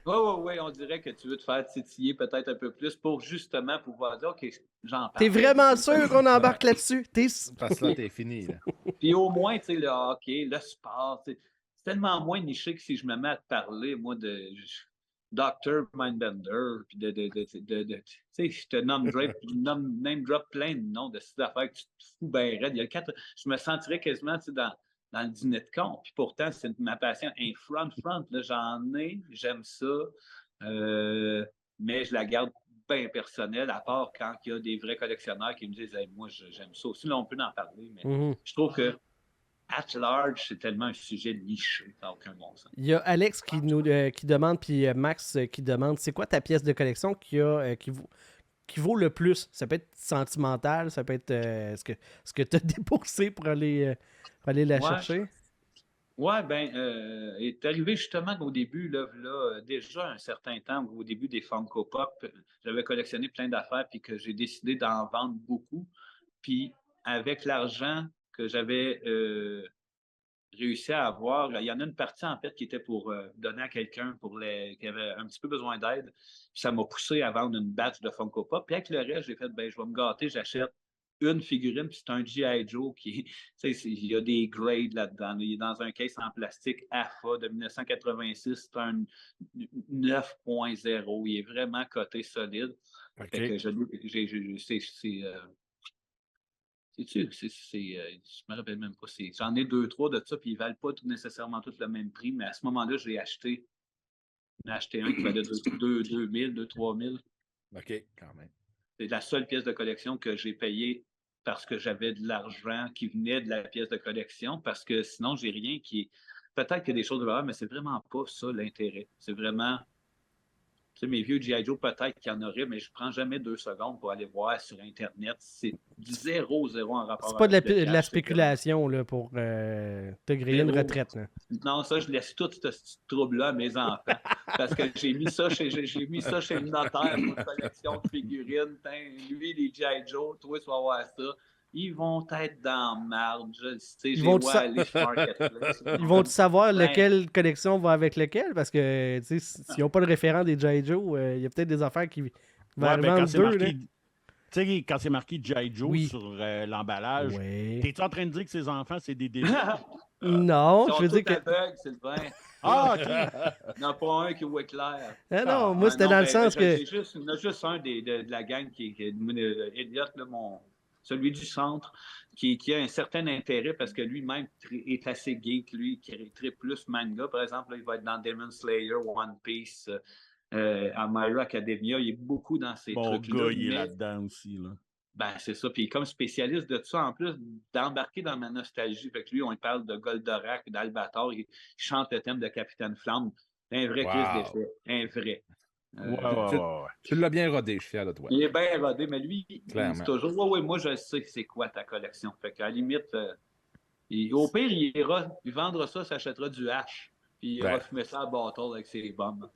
Oui, on dirait que tu veux te faire titiller peut-être un peu plus pour justement pouvoir dire, OK, j'en parle. T'es vraiment sûr qu'on embarque là-dessus? Parce que là, t'es fini, là. Puis au moins, tu sais, le hockey, le sport, c'est tellement moins niché que si je me mets à te parler, moi, de Dr. Mindbender, puis tu sais, je te name drop plein de noms de ces affaires que tu te fous bien raide. Il y a 4, je me sentirais quasiment, tu sais, dans le dîner de con. Puis pourtant, c'est ma passion. Un front, là, j'en ai, j'aime ça, mais je la garde bien personnelle, à part quand il y a des vrais collectionneurs qui me disent hey, moi, j'aime ça aussi. Là, on peut en parler, mais je trouve que at large, c'est tellement un sujet niché, ça n'a aucun bon sens. Il y a Alex qui demande, puis Max qui demande, c'est quoi ta pièce de collection qui vaut le plus? Ça peut être sentimental, ça peut être ce que tu as dépensé pour aller la chercher. Ouais, est arrivé justement qu'au début, là, déjà un certain temps, au début des Funko Pop, j'avais collectionné plein d'affaires puis que j'ai décidé d'en vendre beaucoup. Puis avec l'argent que j'avais réussi à avoir. Il y en a une partie, en fait, qui était pour donner à quelqu'un qui avait un petit peu besoin d'aide. Puis ça m'a poussé à vendre une batch de Funko Pop. Puis avec le reste, j'ai fait, ben, je vais me gâter, j'achète une figurine, puis c'est un G.I. Joe qui, il y a des grades là-dedans. Il est dans un case en plastique AFA de 1986. C'est un 9.0. Il est vraiment coté solide. OK. Fait que je me rappelle même pas. J'en ai 2-3 de ça, puis ils valent pas nécessairement tous le même prix, mais à ce moment-là, j'en ai acheté un qui valait 2 000, 3 000. OK, quand même. C'est la seule pièce de collection que j'ai payée parce que j'avais de l'argent qui venait de la pièce de collection, parce que sinon, j'ai rien qui... Peut-être qu'il y a des choses de valeur, mais c'est vraiment pas ça l'intérêt. C'est vraiment... Tu sais, mes vieux G.I. Joe, peut-être qu'il y en aurait, mais je ne prends jamais 2 secondes pour aller voir sur Internet. C'est du 0 en rapport C'est pas avec le de la cash, spéculation là, pour te griller une retraite. Là. Non, ça, je laisse tout ce trouble-là à mes enfants. Parce que j'ai mis ça chez le notaire pour une collection de figurines. Lui, les G.I. Joe, toi, tu vas voir ça. Ils vont être dans marde. Ils vont savoir lequel collection va avec lequel, parce que s'ils n'ont pas le référent des G.I. Joe, il y a peut-être des affaires qui vont arriver en deux. Tu sais, quand c'est marqué G.I. Joe sur l'emballage, t'es-tu en train de dire que ces enfants, c'est des débiles? Non, je veux dire que... Sylvain. Ah, OK. Il n'y en a pas un qui voit clair. Non, moi, c'était dans le sens que... Il y en a juste un de la gang qui est Elliot, là, celui du centre, qui a un certain intérêt parce que lui-même est assez geek, lui, qui est plus manga. Par exemple, là, il va être dans Demon Slayer, One Piece, à My Hero Academia. Il est beaucoup dans ces trucs-là. Bon gars, il est là-dedans aussi, là. Ben, c'est ça. Puis comme spécialiste de ça, en plus d'embarquer dans ma nostalgie, fait que lui, on lui parle de Goldorak, d'Albator, il chante le thème de Capitaine Flamme. Un vrai Chris d'effet. Un vrai. Tu l'as bien rodé, je suis fier de toi. Il est bien rodé, mais lui, il dit toujours moi, je sais c'est quoi ta collection. Fait qu'à la limite, au pire, il vendra ça, s'achètera du hache. Puis il va fumer ça à bâton avec ses bombes.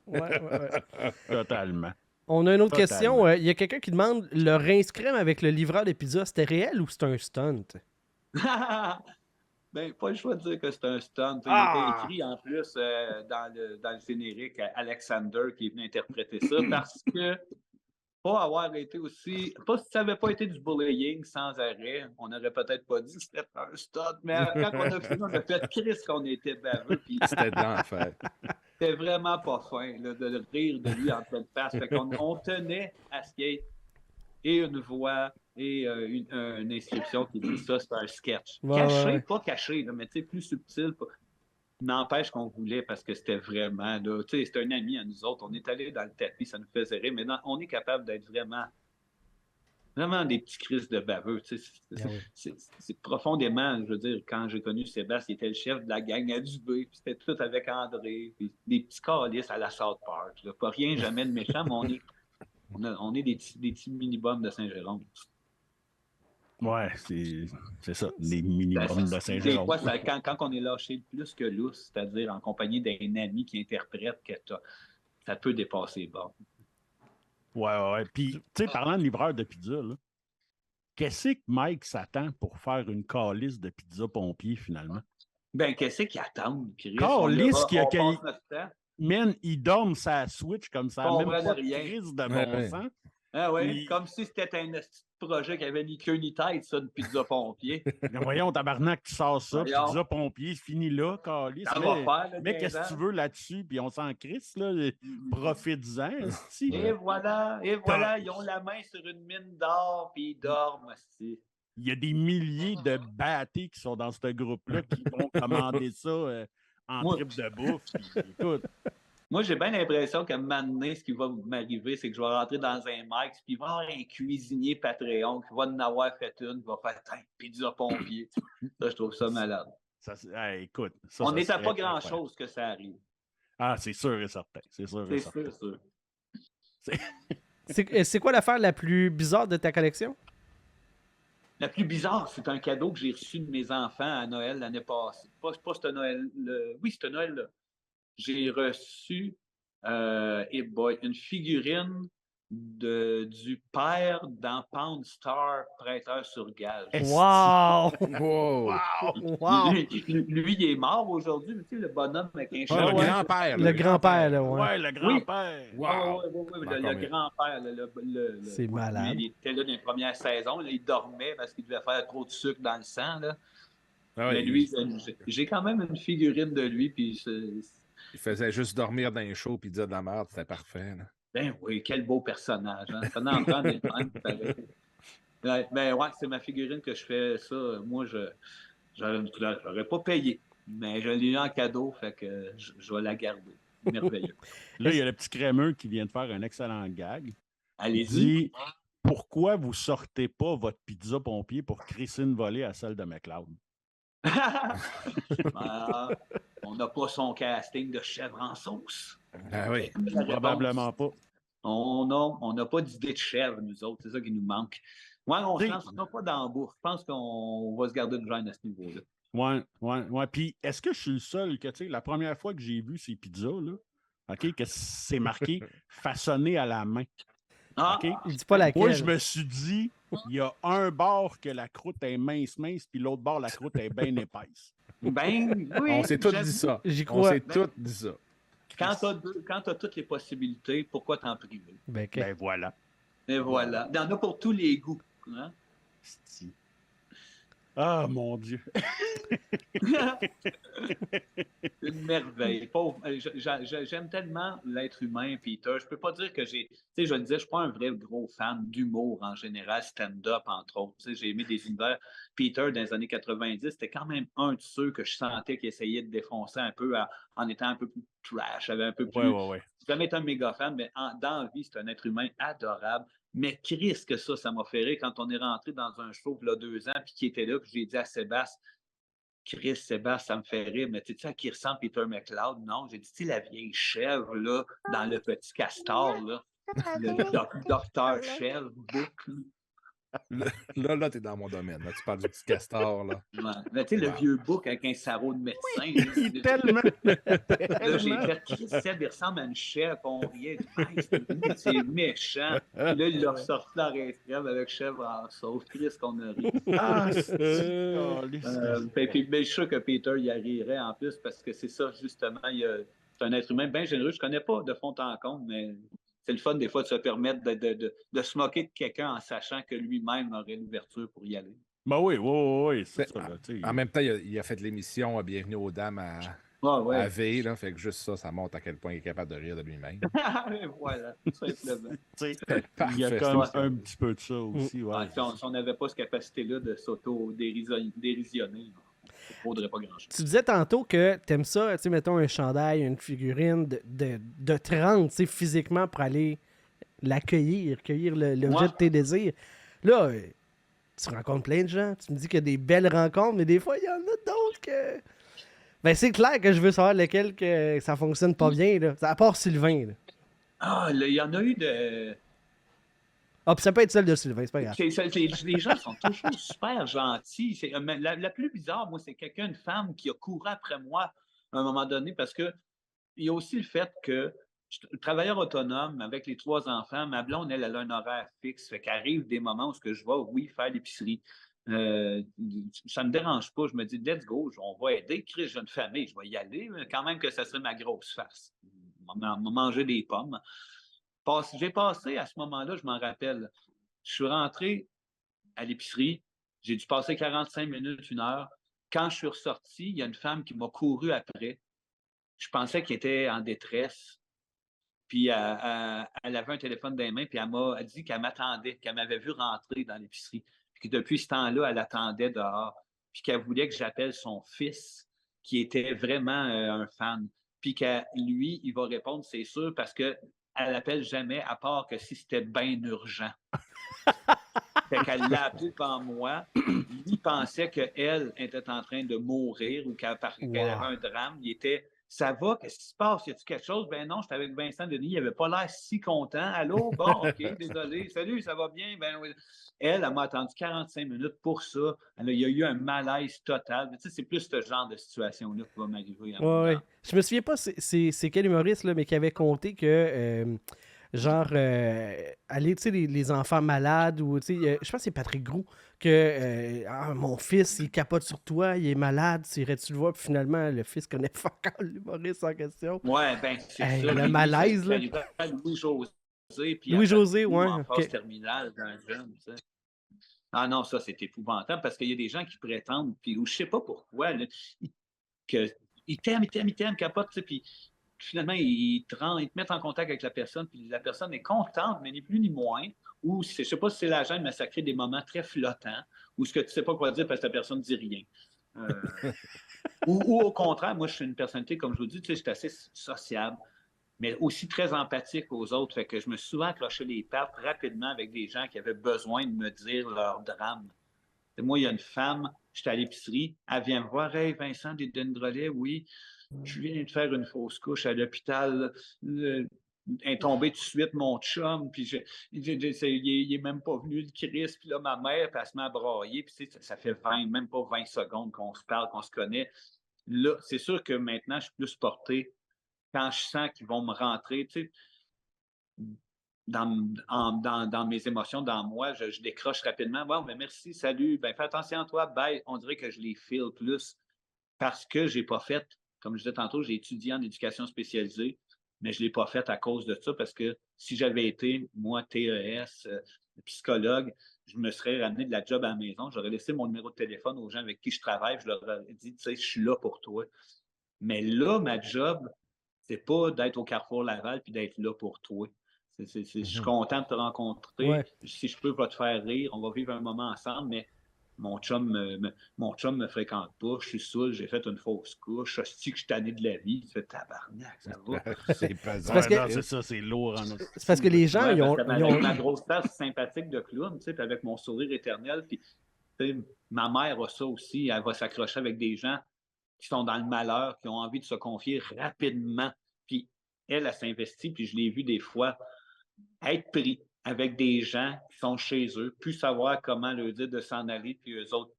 Totalement. On a une autre question. Il y a quelqu'un qui demande le rince crème avec le livreur de pizza, c'était réel ou c'est un stunt? Ben, pas le choix de dire que c'est un stunt. Il était écrit en plus dans le générique Alexander qui est venu interpréter ça parce que pas avoir été aussi. Pas si ça n'avait pas été du bullying sans arrêt, on n'aurait peut-être pas dit que c'était un stunt. Mais quand on a fini, on a fait Chris qu'on était baveux. C'était de l'enfer. C'était vraiment pas fin là, de rire de lui en pleine face. Fait qu'on tenait à ce qu'il y ait et une voix et une inscription qui dit ça, c'est un sketch. Caché, pas caché, là, mais plus subtil. N'empêche qu'on voulait parce que c'était vraiment, là, c'était un ami à nous autres. On est allés dans le tapis, ça nous faisait rire. Mais on est capable d'être vraiment des petits crises de baveux. C'est profondément, je veux dire, quand j'ai connu Sébastien, il était le chef de la gang à Dubé, puis c'était tout avec André, puis des petits calices à la South Park. Là. Pas rien, jamais de méchant, mais on est des petits mini-bombes de Saint-Jérôme. Ouais, c'est ça, des mini-bombes de Saint-Jérôme. Des fois, quand on est lâché plus que lousse, c'est-à-dire en compagnie d'un ami qui interprète que ça peut dépasser les bornes. Ouais. Puis, tu sais, parlant de livreur de pizza, là, qu'est-ce que Mike s'attend pour faire une calice de pizza pompier, finalement? Ben, qu'est-ce qu'il attend, Chris? Calice qui a... Man, il dorme sa Switch comme ça, même pas de crise de bon sens. Ah oui, comme si c'était un projet qui avait ni queue ni tête, ça, de pizza pompier. Mais voyons, tabarnak, tu sors ça, pizza pompier, c'est fini là, calice. Mais qu'est-ce que tu veux là-dessus? Puis on s'en crisse, là, profites-en. Et voilà, ils ont la main sur une mine d'or, puis ils dorment. Il y a des milliers de bâtés qui sont dans ce groupe-là qui vont commander ça en trip de bouffe. Écoute. Moi, j'ai bien l'impression qu'à un moment donné, ce qui va m'arriver, c'est que je vais rentrer dans un Mike's, puis il va y avoir un cuisinier Patreon qui va en avoir fait une, qui va faire pizza pompier. Ça, je trouve ça malade. Écoute. On n'est à pas grand-chose que ça arrive. Ah, c'est sûr et certain. C'est sûr. C'est quoi l'affaire la plus bizarre de ta collection? La plus bizarre, c'est un cadeau que j'ai reçu de mes enfants à Noël l'année passée. Pas ce Noël. Oui, ce Noël-là. J'ai reçu une figurine du père dans Pound Star, prêteur sur gage. Wow! Wow! Wow! Lui, il est mort aujourd'hui, mais tu sais, le bonhomme avec un Ah, cheval. le grand-père. Le grand-père, là, ouais. Ouais, le grand-père. Wow! Ah, ouais, le Encore mieux. grand-père. C'est malade. Il était là dans les premières saisons. Là, il dormait parce qu'il devait faire trop de sucre dans le sang. Là. Ah Mais oui, lui, j'ai quand même une figurine de lui. Puis il faisait juste dormir dans les shows puis dire de la merde, c'était parfait. Là. ben oui, quel beau personnage. Hein? Ça en prend des mêmes, pareil. Ben ouais, c'est ma figurine que je fais ça. Moi, j'aurais pas payé. Mais je l'ai eu en cadeau, fait que je vais la garder. Merveilleux. Là, il y a le petit crémeux qui vient de faire un excellent gag. Il Allez-y. dit pourquoi vous sortez pas votre pizza pompier pour crisser une volée à celle de McLeod? On n'a pas son casting de chèvre en sauce. Ah oui. Probablement pas. On n'a pas d'idée de chèvre, nous autres. C'est ça qui nous manque. Ouais, on ne se lancera pas dans la bouffe. Je pense qu'on va se garder une gêne à ce niveau-là. Ouais. Puis, est-ce que je suis le seul que, tu sais, la première fois que j'ai vu ces pizzas, là, OK, que c'est marqué façonné à la main. Ah! OK? Il dit pas laquelle. Moi, je me suis dit, il y a un bord que la croûte est mince, puis l'autre bord, la croûte est bien épaisse. Ben oui! On s'est tous dit ça. J'y On crois. s'est tous dit ça. Quand tu as toutes les possibilités, pourquoi t'en priver? Ben, Ben voilà. Et voilà. Il y en a pour tous les goûts. Hein? Sti. Ah, mon Dieu. Une merveille. Pauvre, j'aime tellement l'être humain, Peter. Je peux pas dire que j'ai... Tu sais, je le disais, je suis pas un vrai gros fan d'humour en général, stand-up, entre autres. Tu sais, j'ai aimé des univers. Peter, dans les années 90, c'était quand même un de ceux que je sentais qui essayait de défoncer un peu en étant un peu plus trash, avait un peu plus... Ouais. J'ai jamais été un méga fan, mais dans la vie, c'est un être humain adorable. Mais Chris, que ça m'a fait rire quand on est rentré dans un show il y a 2 ans, puis qui était là, puis j'ai dit à Sébastien, Chris, Sébastien, ça me fait rire, mais tu sais à qui ressemble Peter McLeod? Non, j'ai dit, tu sais, la vieille chèvre, là, dans le petit castor, là, le docteur chèvre, boucle. Là, t'es dans mon domaine. Là. Tu parles du petit castor, là. Ouais. Mais tu sais, le vieux bouc avec un sarrau de médecin. Là, Tellement. là, j'ai fait, Chris, Seb, il ressemble à une chèvre, on riait. C'est méchant. Puis là, il l'a ressorti dans l'extrême avec chèvre en sauce. Chris, qu'on a ri. Ah, Mais je suis sûr que Peter y rirait en plus parce que c'est ça, justement. C'est un être humain bien généreux. Je ne connais pas de fond en comble, mais c'est le fun des fois de se permettre de se moquer de quelqu'un en sachant que lui-même aurait l'ouverture pour y aller. Ben oui, c'est ça. Là, en même temps, il a fait l'émission Bienvenue aux dames à V, là, fait que juste ça montre à quel point il est capable de rire de lui-même. Voilà, tout simplement. Il y a comme un petit peu de ça aussi. Ouais. Si on n'avait pas cette capacité-là de s'auto-dérisionner, il ne faudrait pas grand-chose. Tu disais tantôt que t'aimes ça, tu sais, mettons un chandail, une figurine de 30, tu sais, physiquement pour aller l'accueillir, cueillir l'objet de tes désirs. Là, tu rencontres plein de gens, tu me dis qu'il y a des belles rencontres, mais des fois, il y en a d'autres que... Ben, c'est clair que je veux savoir lequel que ça fonctionne pas bien, là. À part Sylvain, là. Ah, il y en a eu de... Ah, puis ça peut être celle de Sylvain, c'est pas grave. Les gens sont toujours super gentils. La plus bizarre, moi, c'est une femme qui a couru après moi à un moment donné parce que il y a aussi le fait que travailleur autonome avec les 3 enfants, ma blonde, elle a un horaire fixe. Fait qu'arrive des moments où je vais, oui, faire l'épicerie. Ça ne me dérange pas. Je me dis, let's go, on va aider. Chris, j'ai une famille, je vais y aller. Mais quand même que ça serait ma grosse farce. On va manger des pommes. J'ai passé à ce moment-là, je m'en rappelle. Je suis rentré à l'épicerie. J'ai dû passer 45 minutes, 1 heure. Quand je suis ressorti, il y a une femme qui m'a couru après. Je pensais qu'elle était en détresse. Puis elle avait un téléphone dans les mains, puis elle m'a dit qu'elle m'attendait, qu'elle m'avait vu rentrer dans l'épicerie. Puis que depuis ce temps-là, elle attendait dehors. Puis qu'elle voulait que j'appelle son fils, qui était vraiment un fan. Puis que lui, il va répondre, c'est sûr, parce qu'elle l'appelle jamais, à part que si c'était bien urgent. Fait qu'elle l'a appelé devant moi. Il pensait qu'elle était en train de mourir ou qu'elle avait un drame. Il était... Ça va? Qu'est-ce qui se passe? Y a-t-il quelque chose? Ben non, j'étais avec Vincent Denis. Il n'avait pas l'air si content. Allô? Bon, OK, désolé. Salut, ça va bien? Ben oui. Elle m'a attendu 45 minutes pour ça. Il y a eu un malaise total. Tu sais, c'est plus ce genre de situation-là qui va m'arriver. Ouais. Je me souviens pas c'est quel humoriste, là, mais qui avait compté que genre, aller, tu sais, les enfants malades, ou, tu sais, je pense que c'est Patrick Groux, que ah, mon fils, il capote sur toi, il est malade, irais-tu le voir? Puis finalement, le fils connaît fuck all l'humoriste en question. Ouais, ben c'est Hey, ça. le Puis lui, malaise, c'est là. arrivé à Louis-José, puis à Louis-José, Patrick Roux ouais, en phase ok. terminale d'un jeune, tu sais. Ah non, ça, c'est épouvantable parce qu'il y a des gens qui prétendent, puis ou je sais pas pourquoi, là, que ils t'aiment, capote, tu sais, puis finalement, ils te mettent en contact avec la personne, puis la personne est contente, mais ni plus ni moins. Ou je sais pas si c'est la gêne, mais ça crée des moments très flottants, où ce que tu sais pas quoi dire parce que la personne ne dit rien. Ou au contraire, moi, je suis une personnalité, comme je vous dis, tu sais, je suis assez sociable, mais aussi très empathique aux autres. Fait que je me suis souvent accroché les pattes rapidement avec des gens qui avaient besoin de me dire leur drame. Et moi, il y a une femme, j'étais à l'épicerie, elle vient me voir, hey Vincent, des Drolet, oui, je viens de faire une fausse couche à l'hôpital. Est tombé tout de suite mon chum, puis il est même pas venu le Christ, puis là, ma mère, puis elle se met à brailler, puis ça fait même pas 20 secondes qu'on se parle, qu'on se connaît. Là, c'est sûr que maintenant, je suis plus porté quand je sens qu'ils vont me rentrer, tu sais, dans mes émotions, dans moi, je décroche rapidement. Bon, ben merci, salut, ben fais attention à toi, bye. On dirait que je les file plus parce que j'ai pas fait, comme je disais tantôt, j'ai étudié en éducation spécialisée, mais je l'ai pas fait à cause de ça parce que si j'avais été, moi, TES, psychologue, je me serais ramené de la job à la maison, j'aurais laissé mon numéro de téléphone aux gens avec qui je travaille, je leur aurais dit, tu sais, je suis là pour toi. Mais là, ma job, c'est pas d'être au Carrefour Laval puis d'être là pour toi. Je suis content de te rencontrer. Ouais. Si je peux pas te faire rire, on va vivre un moment ensemble, mais mon chum me fréquente pas, je suis saoul, j'ai fait une fausse couche, hostie que je suis tanné de la vie. Tu fais tabarnak, ça va. C'est pesant. parce que- non, c'est ça, c'est lourd en esti. C'est parce que les gens, Ouais, ils parce ont. que ils ont- avec ma grosse face sympathique de clown, tu sais, puis avec mon sourire éternel, puis tu sais, ma mère a ça aussi, elle va s'accrocher avec des gens qui sont dans le malheur, qui ont envie de se confier rapidement. Puis elle s'investit, puis je l'ai vu des fois être pris avec des gens qui sont chez eux, plus savoir comment leur dire de s'en aller, puis eux autres,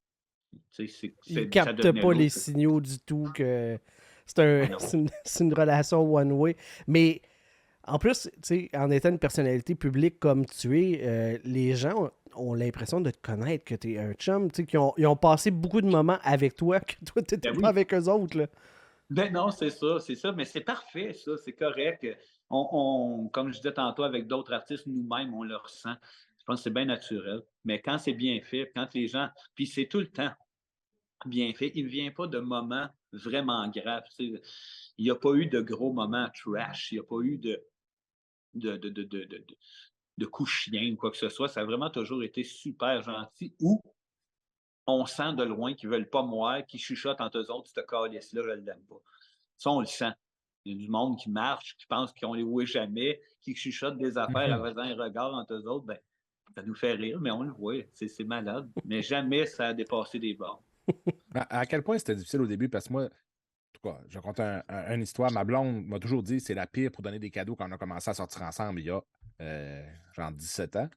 tu sais, Ils ça captent devenait pas lourd. les signaux du tout, que c'est Ah non. c'est une relation one-way. Mais en plus, tu sais, en étant une personnalité publique comme tu es, les gens ont l'impression de te connaître, que tu es un chum, tu sais, ils ont passé beaucoup de moments avec toi, que toi, tu n'étais Ben oui. pas avec eux autres, là. Ben non, c'est ça, mais c'est parfait, ça, c'est correct. Comme je disais tantôt avec d'autres artistes, nous-mêmes, on le ressent. Je pense que c'est bien naturel. Mais quand c'est bien fait, quand les gens. Puis c'est tout le temps bien fait, il ne vient pas de moments vraiment graves. Tu sais. Il n'y a pas eu de gros moments trash, il n'y a pas eu de coups chiens ou quoi que ce soit. Ça a vraiment toujours été super gentil. Ou on sent de loin qu'ils ne veulent pas moi, qu'ils chuchotent entre eux autres, ce calice-là, je ne l'aime pas. Ça, on le sent. Il y a du monde qui marche, qui pense qu'on les voit jamais, qui chuchotent des affaires avec un regard entre eux autres. Ben, ça nous fait rire, mais on le voit. C'est malade. Mais jamais ça a dépassé des bornes. À quel point c'était difficile au début? Parce que moi, en tout cas, je raconte une histoire. Ma blonde m'a toujours dit que c'est la pire pour donner des cadeaux quand on a commencé à sortir ensemble il y a genre 17 ans.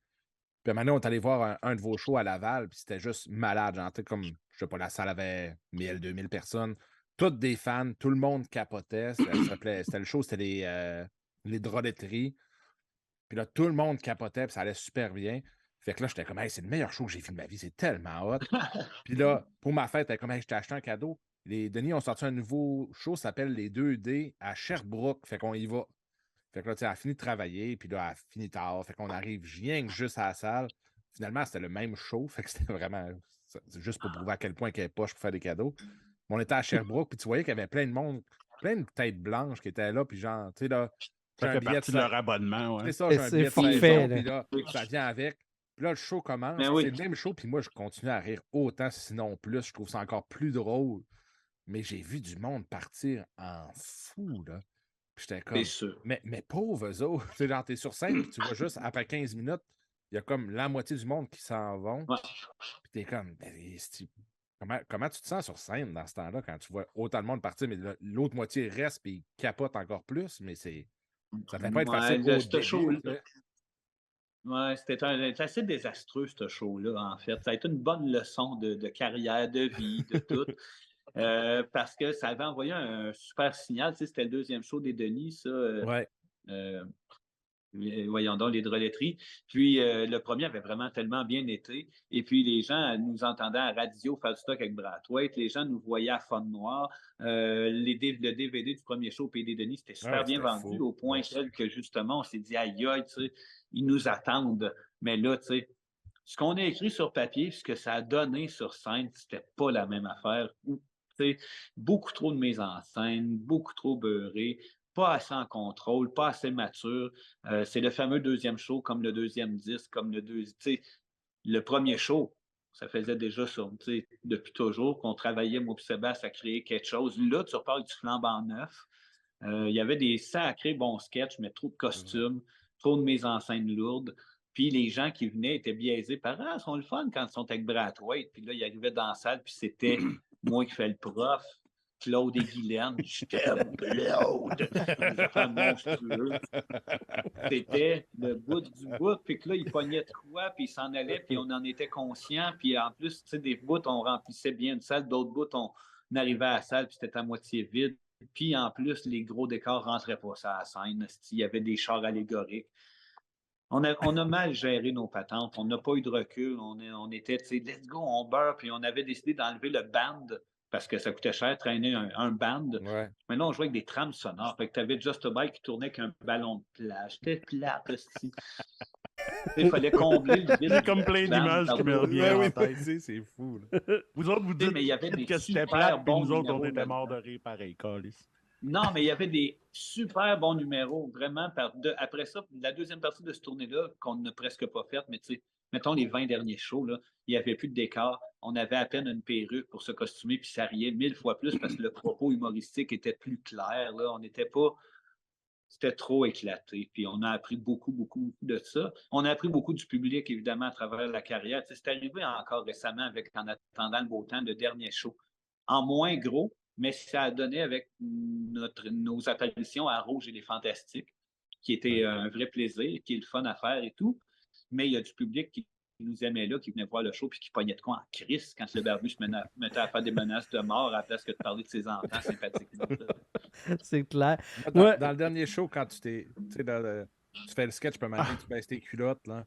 Puis maintenant, on est allé voir un de vos shows à Laval, puis c'était juste malade. Genre, comme, je sais pas, la salle avait 1000, 2000 personnes. Toutes des fans, tout le monde capotait. C'était le show, c'était les droleteries. Puis là, tout le monde capotait, puis ça allait super bien. Fait que là, j'étais comme, hey, c'est le meilleur show que j'ai vu de ma vie, c'est tellement hot. Puis là, pour ma fête, comme, hey, je t'ai acheté un cadeau. Les Denis ont sorti un nouveau show, ça s'appelle Les 2D à Sherbrooke. Fait qu'on y va. Fait que là, tu sais, elle a fini de travailler, puis là, elle a fini tard. Fait qu'on arrive rien que juste à la salle. Finalement, c'était le même show. Fait que c'était vraiment juste pour prouver à quel point qu'elle est poche pour faire des cadeaux. Mais on était à Sherbrooke, puis tu voyais qu'il y avait plein de monde, plein de têtes blanches qui étaient là, puis genre, tu sais, là, j'ai Ça un fait billet partie de leur abonnement, c'est ouais. ça, j'ai un C'est billet de forfait, saison, là. puis là, ça vient avec. Puis là, le show commence. Ben oui. C'est le même show, puis moi, je continue à rire autant, sinon plus. Je trouve ça encore plus drôle. Mais j'ai vu du monde partir en fou, là. Puis j'étais comme, C'est sûr. mais pauvres eux autres. Tu sais, genre, t'es sur scène, puis tu vois juste, après 15 minutes, il y a comme la moitié du monde qui s'en vont. Ouais. Puis t'es comme, comment tu te sens sur scène dans ce temps-là, quand tu vois autant de monde partir, mais l'autre moitié reste, puis ils capotent encore plus, mais ça devait pas être facile au ce début. show-là. tu sais. Ouais, c'était assez désastreux, ce show-là, en fait. Ça a été une bonne leçon de carrière, de vie, de tout. Parce que ça avait envoyé un super signal. Tu sais, c'était le deuxième show des Denis, ça. Ouais. voyons donc, l'hydroletterie. Puis le premier avait vraiment tellement bien été. Et puis les gens nous entendaient à la radio faire du stock avec Brathwaite. Les gens nous voyaient à Fun Noir. Le DVD du premier show PD Denis, c'était super bien vendu au point tel que justement, on s'est dit, aïe, aïe, tu sais, ils nous attendent. Mais là, tu sais, ce qu'on a écrit sur papier, ce que ça a donné sur scène, c'était pas la même affaire. Beaucoup trop de mise en scène, beaucoup trop beurré, pas assez en contrôle, pas assez mature. C'est le fameux deuxième show, comme le deuxième disque, comme le premier show. Ça faisait déjà ça, depuis toujours qu'on travaillait, moi et Sébastien, à créer quelque chose. Là, tu reparles du flambant neuf. Il y avait des sacrés bons sketchs, mais trop de costumes, trop de mise en scène lourde. Puis les gens qui venaient étaient biaisés par ils sont le fun quand ils sont avec Brathwaite. Puis là, ils arrivaient dans la salle, puis c'était moi qui fais le prof, Claude et Guylaine. Je t'aime, Claude! Des affaires monstrueuses. C'était le bout du bout. Puis que là, ils pognaient de quoi, puis ils s'en allaient, puis on en était conscients. Puis en plus, tu sais, des bouts, on remplissait bien une salle. D'autres bouts, on arrivait à la salle, puis c'était à moitié vide. Puis en plus, les gros décors ne rentraient pas ça à la scène. Il y avait des chars allégoriques. On a mal géré nos patentes. On n'a pas eu de recul. On était, tu sais, let's go, on beurre. Puis on avait décidé d'enlever le band parce que ça coûtait cher, traîner un band. Ouais. Mais là, on jouait avec des trames sonores. Fait que tu avais Just a Bike qui tournait avec un ballon de plage. C'était plate, aussi. Il fallait combler le vide. C'est comme plein d'images qui me reviennent en tête. C'est fou. Vous autres, vous dites mais il y avait des que c'était super plate, puis bons nous autres, on numéros était morts de rire pareil, câlisse. Non, mais il y avait des super bons numéros, vraiment. Après ça, la deuxième partie de ce tournée-là, qu'on n'a presque pas faite, mais tu sais, mettons les 20 derniers shows, là, il n'y avait plus de décor. On avait à peine une perruque pour se costumer, puis ça riait 1000 fois plus parce que le propos humoristique était plus clair. Là. On n'était pas. C'était trop éclaté. Puis on a appris beaucoup, beaucoup de ça. On a appris beaucoup du public, évidemment, à travers la carrière. Tu sais, c'est arrivé encore récemment avec En attendant le beau temps, le dernier show. En moins gros, mais ça a donné avec nos apparitions à Rouge et les Fantastiques, qui était un vrai plaisir, qui est le fun à faire et tout. Mais il y a du public qui nous aimait là, qui venait voir le show puis qui pognait de quoi en crise quand le barbu se mettait à faire des menaces de mort à la place que de parler de ses enfants sympathiquement. C'est clair. Dans le dernier show, quand tu fais le sketch, je peux m'imaginer que tu baisses tes culottes. Là.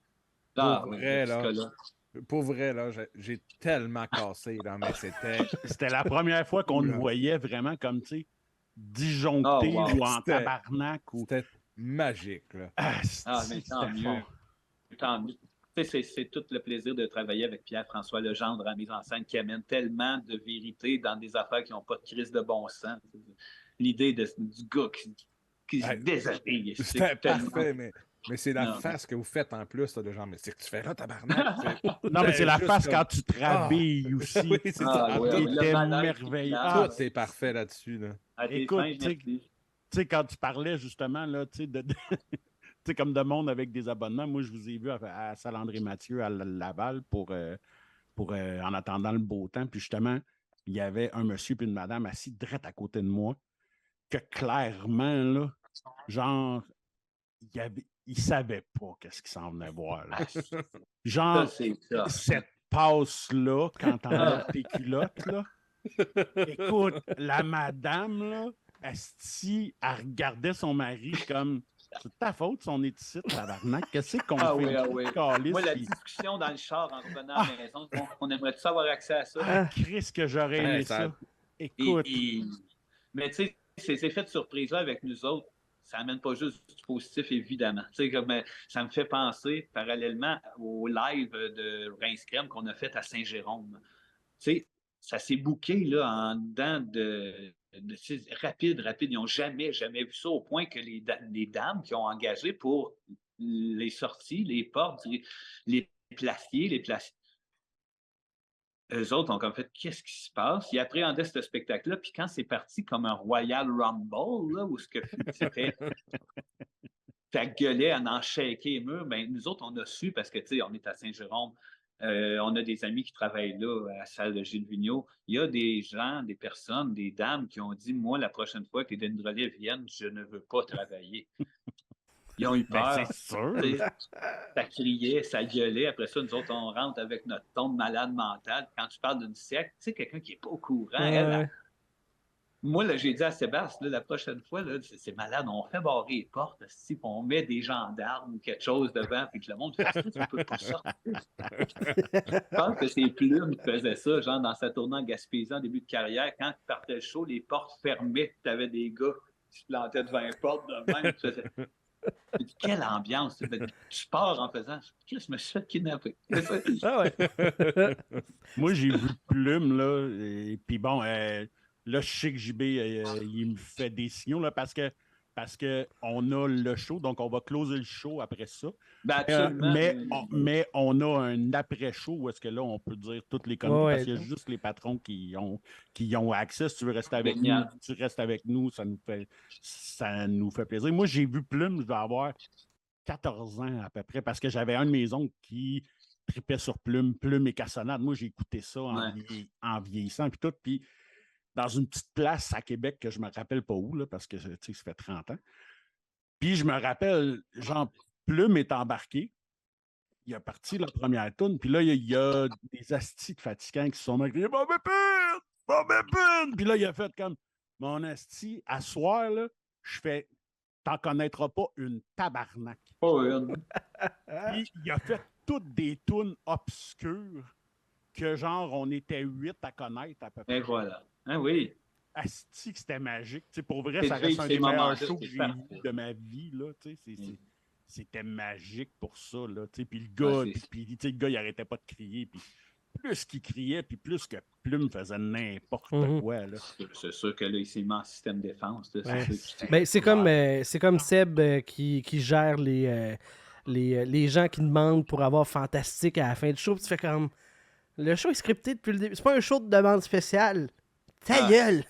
Pour vrai, là, j'ai tellement cassé, là, mais C'était la première fois qu'on nous voyait vraiment comme, tu sais, disjoncté ou en tabarnak. C'était magique, là. Mais tant mieux. Tant mieux. C'est tout le plaisir de travailler avec Pierre-François Legendre en mise en scène qui amène tellement de vérité dans des affaires qui n'ont pas de crise de bon sens. L'idée du gars qui se déshabille. C'était parfait, mais c'est la face que vous faites en plus, là, de genre, mais c'est que tu fais là, tabarnak. Non, mais c'est la face quand tu te rhabilles aussi. Oui, c'est ça. C'était merveilleux. Tout est parfait là-dessus. Là. Écoute, tu sais, quand tu parlais justement, là, tu sais, comme de monde avec des abonnements, moi, je vous ai vu à Saint-André-Mathieu, à Laval, pour En attendant le beau temps. Puis justement, il y avait un monsieur et une madame assis direct à côté de moi, que clairement, là, genre, il savait pas qu'est-ce qu'il s'en venait voir. Là. Genre, cette passe-là, quand t'enlèves tes culottes, là. Écoute, la madame, là, elle regardait son mari comme... C'est de ta faute si on est ici, tabarnak. Qu'est-ce qu'on fait? Oui. Moi, la discussion dans le char en revenant à la maison, on aimerait-tu avoir accès à ça? Christ, que j'aurais aimé ça. Écoute. Mais tu sais, ces faits de surprise-là avec nous autres, ça n'amène pas juste du positif, évidemment. Tu sais, comme ça me fait penser parallèlement au live de Rince Crème qu'on a fait à Saint-Jérôme. Tu sais, ça s'est booké là, en dedans de rapide. Ils n'ont jamais vu ça au point que les dames qui ont engagé pour les sorties, les portes, les placiers, eux autres ont comme fait qu'est-ce qui se passe? Ils appréhendaient ce spectacle-là, puis quand c'est parti comme un Royal Rumble, là, où c'était. Ça gueulait à en shaker les murs, ben, nous autres, on a su parce que, tu sais, on est à Saint-Jérôme. On a des amis qui travaillent là, à la salle de Gilles Vigneault. Il y a des gens, des personnes, des dames qui ont dit moi, la prochaine fois que les Denis viennent, je ne veux pas travailler. Ils ont eu peur. C'est sûr. Ça criait, ça gueulait. Après ça, nous autres, on rentre avec notre ton de malade mental. Quand tu parles d'une secte, tu sais, quelqu'un qui n'est pas au courant, Moi, là, j'ai dit à Sébastien, là, la prochaine fois, là, c'est malade, on fait barrer les portes, si on met des gendarmes ou quelque chose devant, puis que le monde fait ça, tu peux pas sortir. Je pense que c'est Plume qui faisait ça, genre dans sa tournée en Gaspésie en début de carrière. Quand il partait le show, les portes fermées, puis t'avais des gars qui se plantaient devant les portes de même. J'ai dit, quelle ambiance! Tu pars en faisant. Qu'est-ce que je me suis fait kidnapper? Ah ouais. Moi, j'ai vu Plume, là, et puis bon, là, je sais que JB, il me fait des signaux, là, parce que on a le show, donc on va closer le show après ça. Ben, absolument. Mais on a un après-show où est-ce que là, on peut dire toutes les conneries, parce qu'il y a ouais. juste les patrons qui ont accès. Si tu veux rester avec nous, Génial. tu restes avec nous, ça nous fait plaisir. Moi, j'ai vu Plume, je vais avoir 14 ans à peu près, parce que j'avais un de mes oncles qui tripait sur Plume et Cassonade. Moi, j'ai écouté ça en vieillissant, puis tout, puis dans une petite place à Québec que je me rappelle pas où, là, parce que ça fait 30 ans. Puis je me rappelle, genre, Plume est embarqué, il a parti la première tourne, puis là, il y a des astis de fatigants qui se sont marqués. Bon bépine! Puis là, il a fait comme, mon asti, à soir, là, je fais, t'en connaîtras pas une tabarnak. Pas une. Puis il a fait toutes des tunes obscures que, genre, on était 8 à connaître à peu près. Et voilà. Ah oui. Asti que c'était magique. T'sais, pour vrai, C'est ça vrai, reste un ces des meilleurs moments-là, shows que c'est j'ai parfait. eu de ma vie. Là, c'était magique pour ça. Là, puis le Ouais, gars, le gars, il arrêtait pas de crier. Puis plus qu'il criait, puis plus que Plume faisait n'importe quoi. Là. C'est sûr que là, il s'est mis en système défense. Là, Ouais. c'est- Ben, c'est comme Seb qui gère les gens qui demandent pour avoir Fantastique à la fin du show. Puis tu fais comme. Le show est scripté depuis le début. C'est pas un show de demande spéciale. Ta gueule!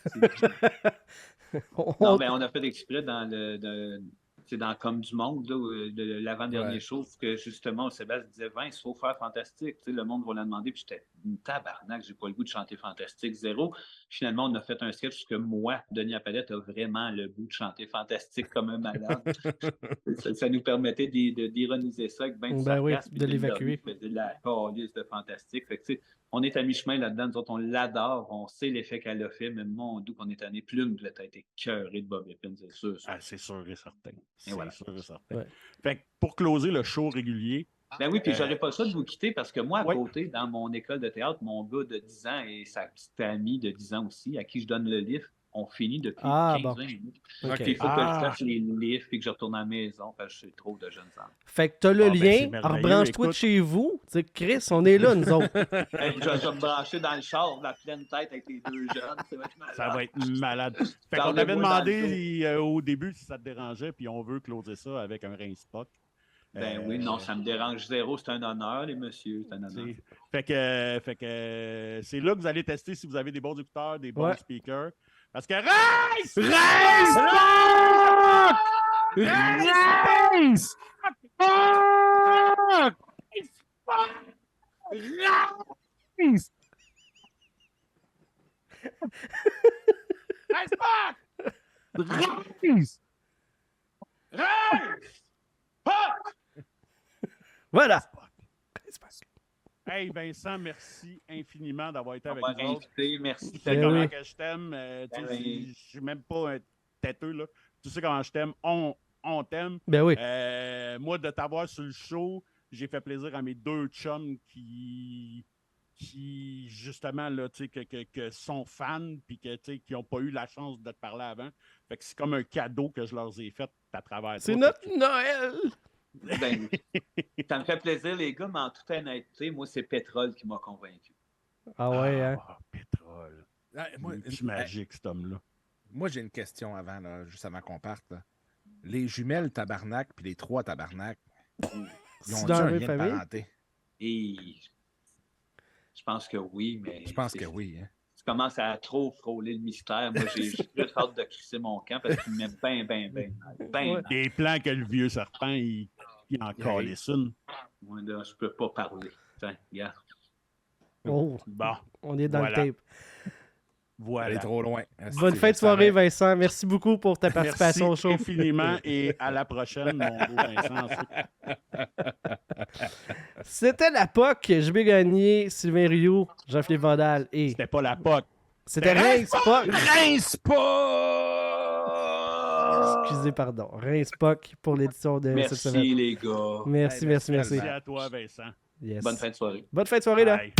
Non, mais on a fait exprès dans dans Comme du Monde, là, l'avant-dernier Ouais. show, que justement, Sébastien disait Vince, il faut faire Fantastique. Le monde va la demander. Puis j'étais une tabarnak, j'ai pas le goût de chanter Fantastique, zéro. Finalement, on a fait un sketch parce que moi, Denis Appelette, a vraiment le goût de chanter Fantastique comme un malade. ça nous permettait d'ironiser ça avec ben du Ben oui, sarcasme, puis de Denis l'évacuer. Laurier faisait la calice de Fantastique. Fait que, on est à mi-chemin là-dedans. Nous autres, on l'adore. On sait l'effet qu'elle a fait. Mais mon doux qu'on est année Plume devait être écœuré de Bob Epine, c'est sûr. Ah, c'est sûr et certain. C'est voilà. sûr et certain. Ouais. Fait que pour closer le show régulier. Ben oui, puis j'aurais pas ça de vous quitter parce que moi, à Ouais. côté, dans mon école de théâtre, mon gars de 10 ans et sa petite amie de 10 ans aussi, à qui je donne le livre, on finit depuis 15 bon. minutes. Ok. Puis il faut que je fasse les livres et que je retourne à la maison parce que j'ai trop de jeunes enfants. Fait que t'as le Ah, ben, c'est lien, merveilleux. rebranche-toi de Écoute. chez vous. Tu sais, Chris, on est là, nous autres. Hey, je vais me brancher dans le char, la pleine tête avec les deux jeunes. Ça va être malade. Ça va être malade. Fait Dans qu'on le t'avait bois, dans demandé au début si ça te dérangeait, puis on veut closer ça avec un rince-poc. Ben oui, non, ça me dérange zéro. C'est un honneur, les messieurs. C'est un honneur. Fait que c'est là que vous allez tester si vous avez des bons écouteurs, des bons Ouais. speakers. Parce que Voilà. Hey Vincent, merci infiniment d'avoir été On avec va nous autres. inviter, merci. Tu sais Ben comment oui. que je t'aime. Tu sais, Ben oui. je suis même pas un têteux, là. Tu sais comment je t'aime. On t'aime. Ben oui. Moi, de t'avoir sur le show, j'ai fait plaisir à mes deux chums qui justement, là, tu sais, que sont fans puis que, tu sais, qui n'ont pas eu la chance de te parler avant. Fait que c'est comme un cadeau que je leur ai fait à travers C'est toi. notre Noël. Ben, ça me fait plaisir, les gars, mais en toute honnêteté, moi, c'est Pétrole qui m'a convaincu. Ah ouais, hein. Pétrole. Ah, moi, C'est magique, cet homme-là. moi, j'ai une question avant, là, juste avant qu'on parte. Là. Les jumelles tabarnak puis les trois tabarnak, ils C'est ont dans un la lien même de famille? parenté? Et je pense que oui, mais. Je pense que oui. Hein. Tu commences à trop frôler le mystère. Moi, j'ai juste hâte de crisser mon camp parce qu'il m'aime bien. Ouais. Des plans que le vieux serpent, il en calisse une. Moi, là, je peux pas parler. Tiens, regarde. Oh, Bon, on est dans Voilà. le tape. Elle voilà. est trop loin. Bonne fin de soirée, Vincent. Merci beaucoup pour ta Merci participation au show. infiniment et à la prochaine, mon beau Vincent. C'était la POC. Je vais gagner Sylvain Rioux, Jean-Philippe Vandal et C'était pas la POC. C'était Rince Puck. Rince Puck! Excusez, pardon. Rince Puck pour l'édition de cette semaine. Merci, les gars. Merci. Merci à toi, Vincent. Yes. Bonne fin de soirée. Bonne fin de soirée, là. Bye.